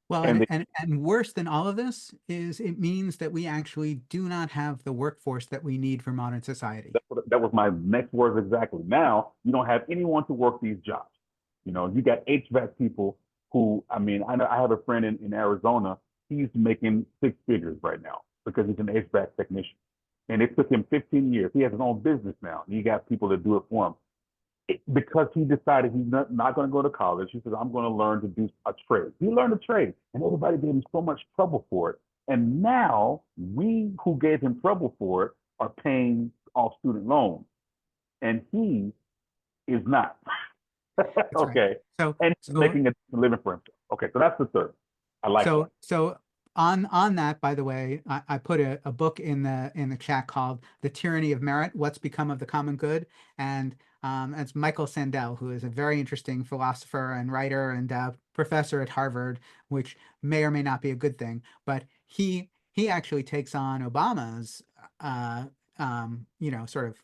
Well, And and worse than all of this is it means that we actually do not have the workforce that we need for modern society. that was my next words exactly. Now you don't have anyone to work these jobs. You know, you got HVAC people who, I mean, I know I have a friend in Arizona. He's making six figures right now because he's an HVAC technician. And it took him 15 years. He has his own business now. And he got people to do it for him. Because he decided he's not going to go to college. He says, I'm going to learn to do a trade. He learned a trade, and everybody gave him so much trouble for it. And now we who gave him trouble for it are paying off student loans, and he is not. That's right. Okay. So, And he's so making a living for himself. Okay, so that's the third. I like that. So on that, by the way, I put a book in the chat called "The Tyranny of Merit: What's Become of the Common Good," and it's Michael Sandel, who is a very interesting philosopher and writer and professor at Harvard, which may or may not be a good thing, but he actually takes on Obama's sort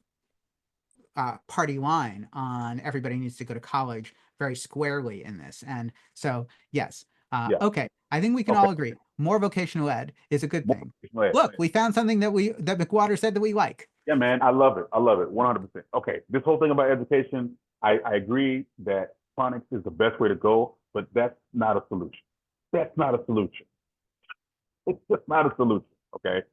of party line on everybody needs to go to college very squarely in this. And so, yes, Yeah. okay, I think we can Okay. all agree more vocational ed is a good More, thing. go ahead. Look, we found something that McWhorter said that we like. Yeah, man, I love it. I love it. 100%. Okay, this whole thing about education, I agree that phonics is the best way to go, but that's not a solution. That's not a solution. It's just not a solution. Okay.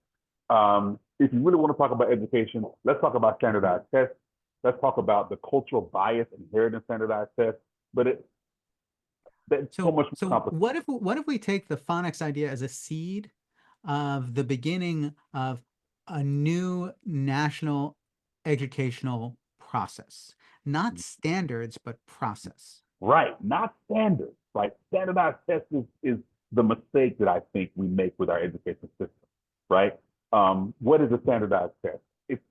If you really want to talk about education, let's talk about standardized tests. Let's talk about the cultural bias inherent in standardized tests. But that's so So much more so complicated. what if we take the phonics idea as a seed of the beginning of a new national educational process, not standards, but process. Right, not standards. Right, standardized tests is the mistake that I think we make with our education system. Right. What is a standardized test? It's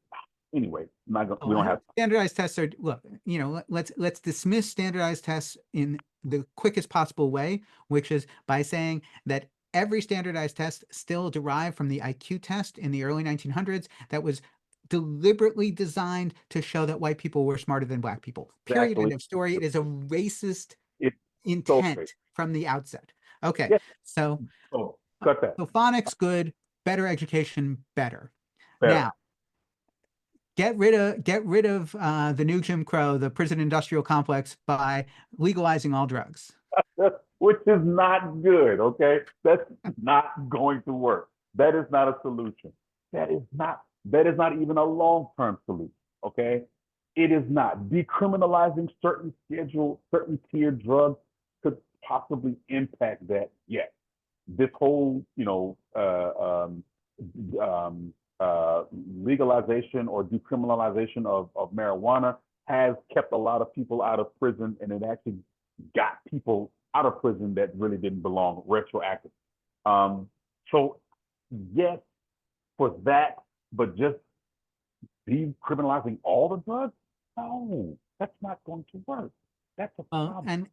anyway. Oh, We don't have. standardized tests are, look, let's dismiss standardized tests in the quickest possible way, which is by saying that every standardized test still derived from the IQ test in the early 1900s that was deliberately designed to show that white people were smarter than black people. Period. Exactly. End of story. It is a racist It's so great. intent from the outset. Okay, Yeah. so So cut that. so phonics good, better education better. Better. Now, get rid of the new Jim Crow, the prison industrial complex, by legalizing all drugs. Which is not good. Okay, that's not going to work. That is not a solution. That is not. That is not even a long-term solution. Okay, it is not. Decriminalizing certain tiered drugs could possibly impact that. Yes, this whole, legalization or decriminalization of marijuana has kept a lot of people out of prison, and it actually got people out of prison that really didn't belong retroactive. Um, so yes, for that, but just decriminalizing all the drugs, no, that's not going to work. That's a Well, problem.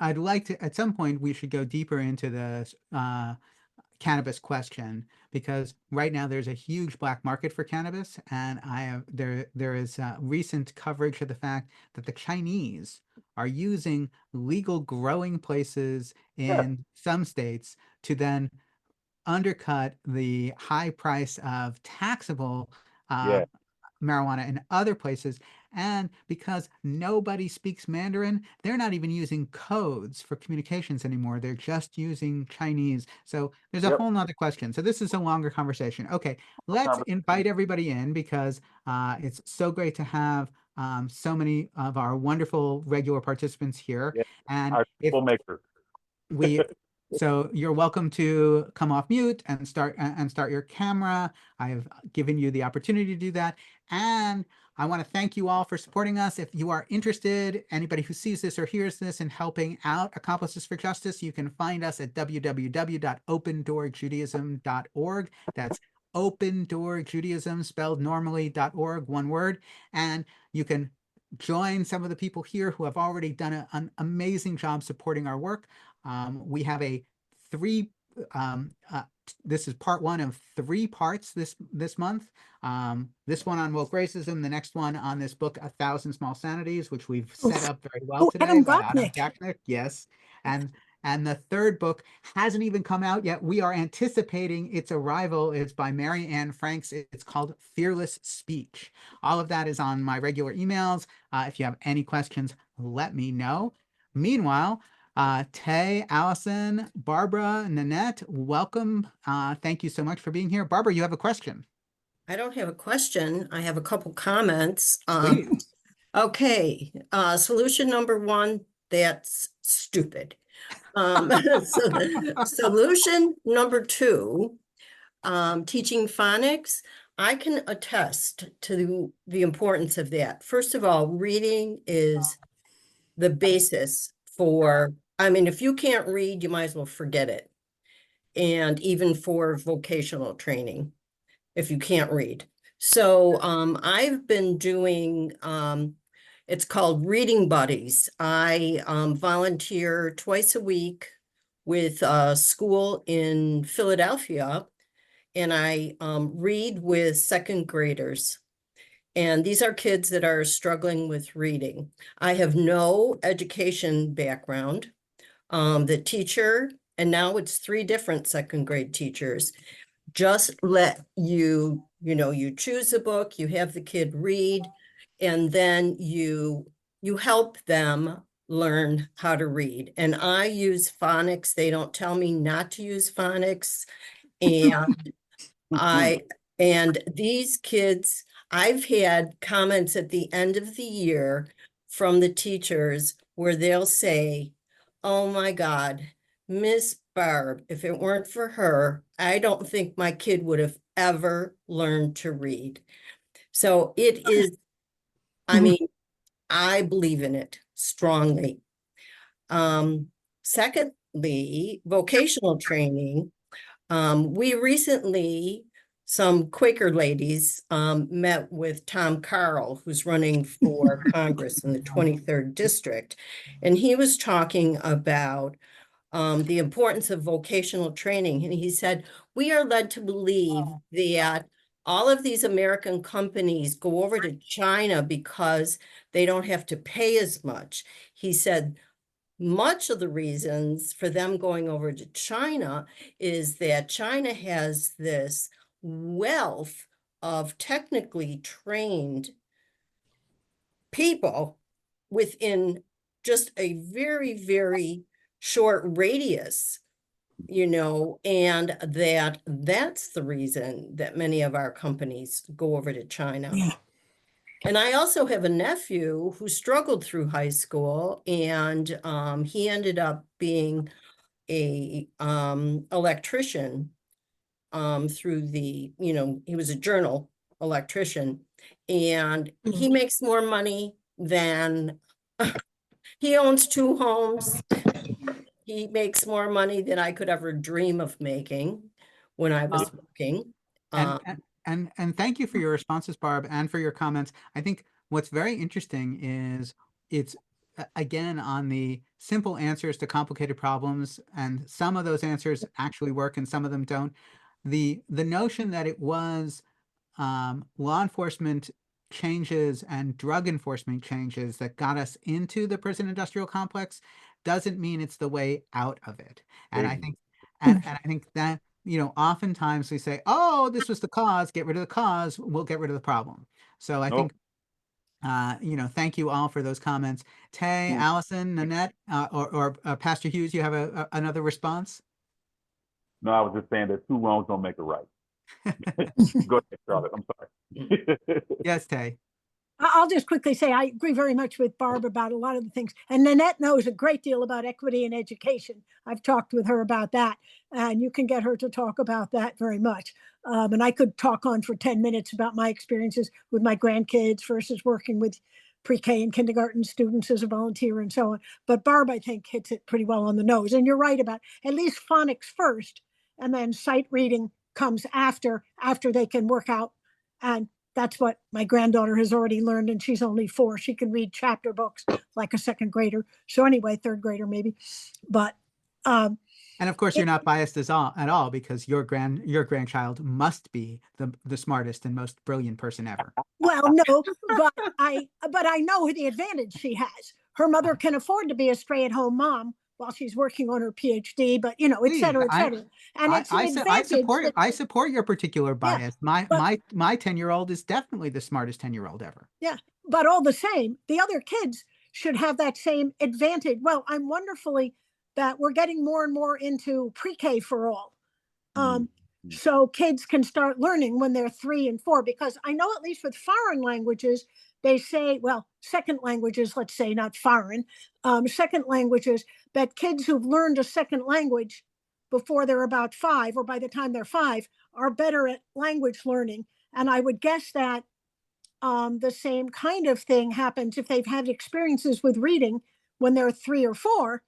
I'd like to at some point we should go deeper into the cannabis question because right now there's a huge black market for cannabis, and there is recent coverage of the fact that the Chinese are using legal growing places Yes, in some states to then undercut the high price of taxable uh, yeah, marijuana in other places. And because nobody speaks Mandarin, they're not even using codes for communications anymore. They're just using Chinese. So there's a yep. whole nother question. So this is a longer conversation. Okay, let's invite everybody in because it's so great to have so many of our wonderful regular participants here. Yeah, And our if troublemaker. we so you're welcome to come off mute and start your camera. I've given you the opportunity to do that. And I want to thank you all for supporting us. If you are interested, anybody who sees this or hears this in helping out Accomplices for Justice, you can find us at www.opendoorjudaism.org. That's Open Door Judaism spelled normally.org, one word. And you can join some of the people here who have already done an amazing job supporting our work. We have a three this is part one of 3 parts this month. This one on woke racism, the next one on this book, A Thousand Small Sanities, which we've set up very well today Adam by Adam Gopnik. Gopnik. Yes. And the third book hasn't even come out yet. We are anticipating its arrival. It's by Mary Ann Franks. It's called Fearless Speech. All of that is on my regular emails. If you have any questions, let me know. Meanwhile, Tay, Allison, Barbara, Nanette, welcome. Thank you so much for being here. Barbara, you have a question. I don't have a question. I have a couple comments. Please. Okay, solution number one, that's stupid. Solution number two, teaching phonics. I can attest to the importance of that. First of all, reading is the basis for, I mean, if you can't read, you might as well forget it. And even for vocational training, if you can't read. So I've been doing, it's called Reading Buddies. I volunteer twice a week with a school in Philadelphia, and I read with second graders. And these are kids that are struggling with reading. I have no education background. The teacher, and now it's 3 different second grade teachers, just let you, you choose a book, you have the kid read, and then you help them learn how to read. And I use phonics. They don't tell me not to use phonics. And these kids, I've had comments at the end of the year from the teachers where they'll say, "Oh my God, Miss Barb, if it weren't for her, I don't think my kid would have ever learned to read." So it is, I mean, I believe in it strongly. Secondly, vocational training. We recently, some Quaker ladies met with Tom Carl, who's running for Congress in the 23rd district, and he was talking about the importance of vocational training. And he said, we are led to believe that all of these American companies go over to China because they don't have to pay as much. He said, much of the reasons for them going over to China is that China has this wealth of technically trained people within just a very, very short radius, and that's the reason that many of our companies go over to China. Yeah. And I also have a nephew who struggled through high school, and he ended up being a electrician through the, he was a journal electrician, and he makes more money than he owns 2 homes. He makes more money than I could ever dream of making when I was working. And thank you for your responses, Barb, and for your comments. I think what's very interesting is it's again on the simple answers to complicated problems, and some of those answers actually work and some of them don't. The notion that it was law enforcement changes and drug enforcement changes that got us into the prison industrial complex doesn't mean it's the way out of it. And I think and I think that oftentimes we say, oh, this was the cause, get rid of the cause, we'll get rid of the problem. So I think thank you all for those comments. Tay, Allison, Nanette, or Pastor Hughes, you have another response? No, I was just saying that 2 wrongs don't make a right. Go ahead, Charlotte. I'm sorry. Yes, Tay. I'll just quickly say I agree very much with Barb about a lot of the things. And Nanette knows a great deal about equity in education. I've talked with her about that, and you can get her to talk about that very much. And I could talk on for 10 minutes about my experiences with my grandkids versus working with pre-K and kindergarten students as a volunteer and so on. But Barb, I think, hits it pretty well on the nose. And you're right about at least phonics first, and then sight reading comes after they can work out. And that's what my granddaughter has already learned, and she's only 4. She can read chapter books like a second grader. So anyway, third grader maybe. But Um, And of course, it, you're not biased at all because your grandchild must be the smartest and most brilliant person ever. well, no, but I know the advantage she has. Her mother can afford to be a stay-at-home mom while she's working on her PhD, but et Please, cetera, et cetera. And it's an advantage that, I support your particular yeah, bias. but My 10-year-old is definitely the smartest 10-year-old ever. yeah, but all the same, the other kids should have that same advantage. Well, I'm wonderfully that we're getting more and more into pre-K for all. Mm. Um, so kids can start learning when they're 3 and 4, because I know at least with foreign languages, they say, well, second languages, let's say, not foreign, second languages, that kids who've learned a second language before they're about 5, or by the time they're 5, are better at language learning. And I would guess that the same kind of thing happens if they've had experiences with reading when they're 3 or 4.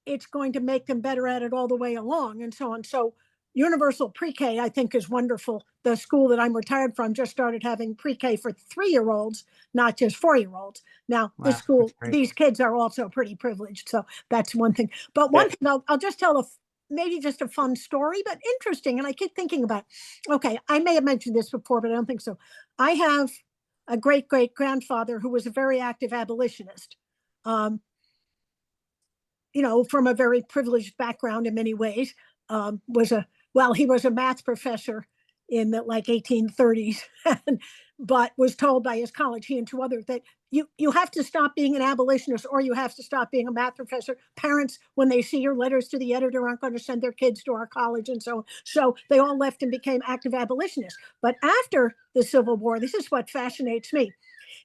It's going to make them better at it all the way along, and so on. So universal pre-K, I think, is wonderful. The school that I'm retired from just started having pre-K for 3-year-olds, not just 4-year-olds. Now, this Wow, that's school, great. these kids are also pretty privileged, so that's one thing. But one That, thing I'll just tell maybe just a fun story, but interesting. And I keep thinking about, okay, I may have mentioned this before, but I don't think so. I have a great great grandfather who was a very active abolitionist. Um, from a very privileged background in many ways. He was a math professor in the like 1830s, but was told by his college, he and 2 others, that you have to stop being an abolitionist, or you have to stop being a math professor. Parents, when they see your letters to the editor, aren't going to send their kids to our college, and so on. So they all left and became active abolitionists. But after the Civil War, this is what fascinates me.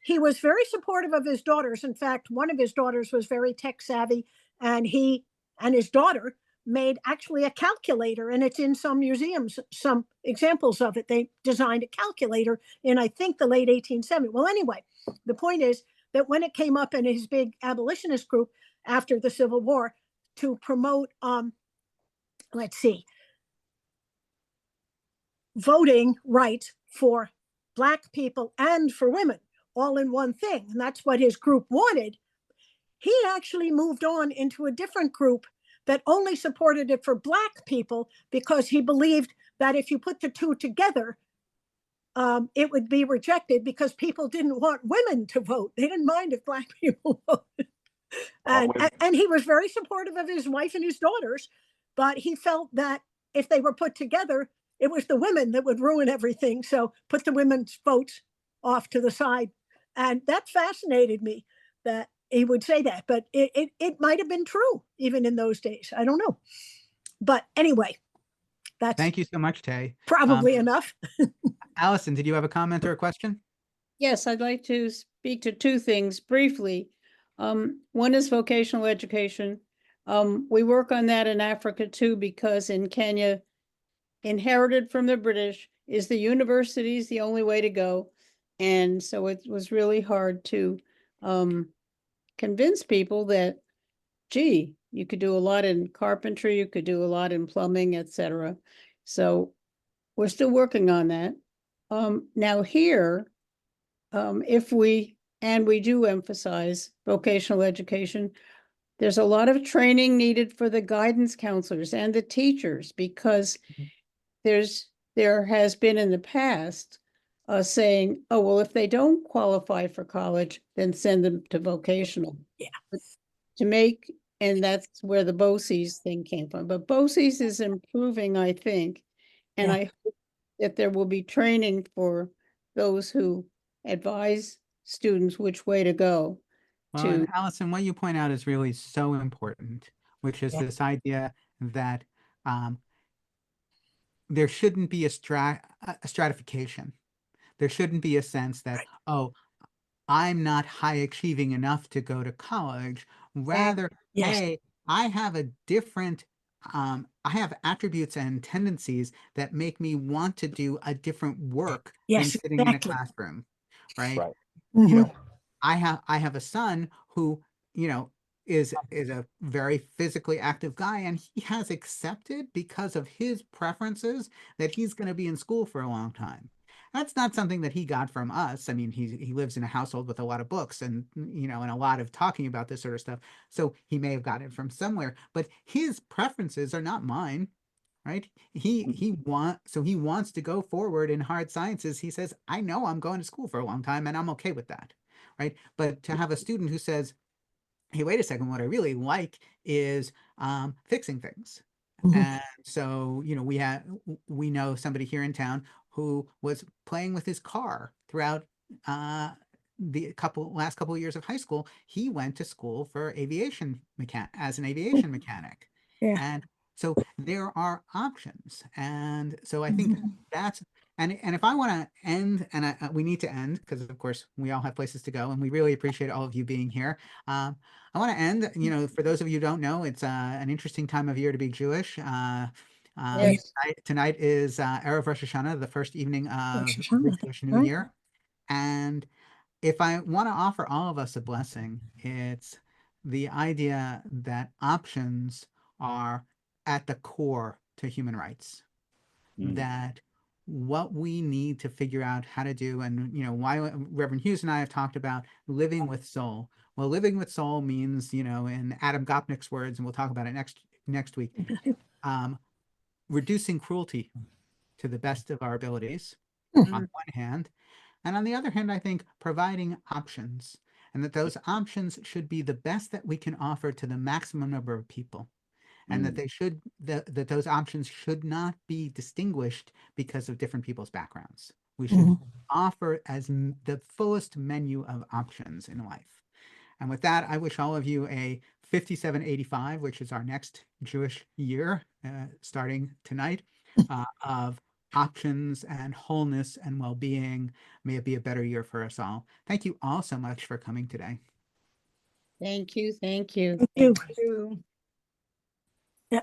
He was very supportive of his daughters. In fact, one of his daughters was very tech savvy, and he and his daughter made actually a calculator, and it's in some museums, some examples of it. They designed a calculator in, I think, the late 1870s. Well, anyway, the point is that when it came up in his big abolitionist group after the Civil War to promote, let's see, voting rights for Black people and for women, all in one thing, and that's what his group wanted, he actually moved on into a different group that only supported it for Black people, because he believed that if you put the two together, it would be rejected, because people didn't want women to vote. They didn't mind if Black people voted. And, always, and he was very supportive of his wife and his daughters, but he felt that if they were put together, it was the women that would ruin everything. So put the women's votes off to the side. And that fascinated me, that he would say that, but it might have been true even in those days. I don't know. But anyway, that's Thank you so much, Tay. probably enough. Allison, did you have a comment or a question? Yes, I'd like to speak to 2 things briefly. One is vocational education. We work on that in Africa too, because in Kenya, inherited from the British, is the universities the only way to go. And so it was really hard to convince people that, gee, you could do a lot in carpentry, you could do a lot in plumbing, etc. So we're still working on that. Now here, if we do emphasize vocational education, there's a lot of training needed for the guidance counselors and the teachers, because there has been in the past saying, oh, well, if they don't qualify for college, then send them to vocational. Yeah. And that's where the BOCES thing came from. But BOCES is improving, I think. And Yeah. I hope that there will be training for those who advise students which way to go. Well, and Allison, what you point out is really so important, which is Yeah. this idea that there shouldn't be a stratification. There shouldn't be a sense that, oh, I'm not high achieving enough to go to college. Rather, Yes. hey, I have a different, I have attributes and tendencies that make me want to do a different work than Yes, sitting in a exactly. classroom, right? right. You know, Mhm. I have a son who, is a very physically active guy, and he has accepted, because of his preferences, that he's going to be in school for a long time. that's not something that he got from us. I mean, he lives in a household with a lot of books and, you know, and a lot of talking about this sort of stuff. So he may have got it from somewhere, but his preferences are not mine, right? He wants to go forward in hard sciences. He says, I know I'm going to school for a long time and I'm okay with that, right? But to have a student who says, hey, wait a second, what I really like is fixing things. Mhm. And so, you know, we know somebody here in town who was playing with his car throughout the last couple of years of high school. He went to school for as an aviation mechanic. Yeah. And so there are options. And so I think Mhm. that's and if I want to end, and we need to end because of course we all have places to go, and we really appreciate all of you being here. I want to end, you know, for those of you who don't know, it's an interesting time of year to be Jewish. Yes. Tonight is Erev Rosh Hashanah, the first evening of Rosh the Hashanah, Jewish New right? Year. And if I want to offer all of us a blessing, it's the idea that options are at the core to human rights. Mm. That what we need to figure out how to do, and you know, why Reverend Hughes and I have talked about living with soul. Well, living with soul means, you know, in Adam Gopnik's words, and we'll talk about it next week, reducing cruelty to the best of our abilities on Mm. one hand, and on the other hand, I think providing options, and that those options should be the best that we can offer to the maximum number of people, and that that those options should not be distinguished because of different people's backgrounds. We should Mhm. offer as the fullest menu of options in life. And with that, I wish all of you a 5785, which is our next Jewish year, starting tonight, of options and wholeness and well-being. May it be a better year for us all. Thank you all so much for coming today. Thank you. Thank you. Thank you. You.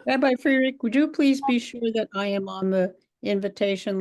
Rabbi Friedrich, would you please be sure that I am on the invitation list?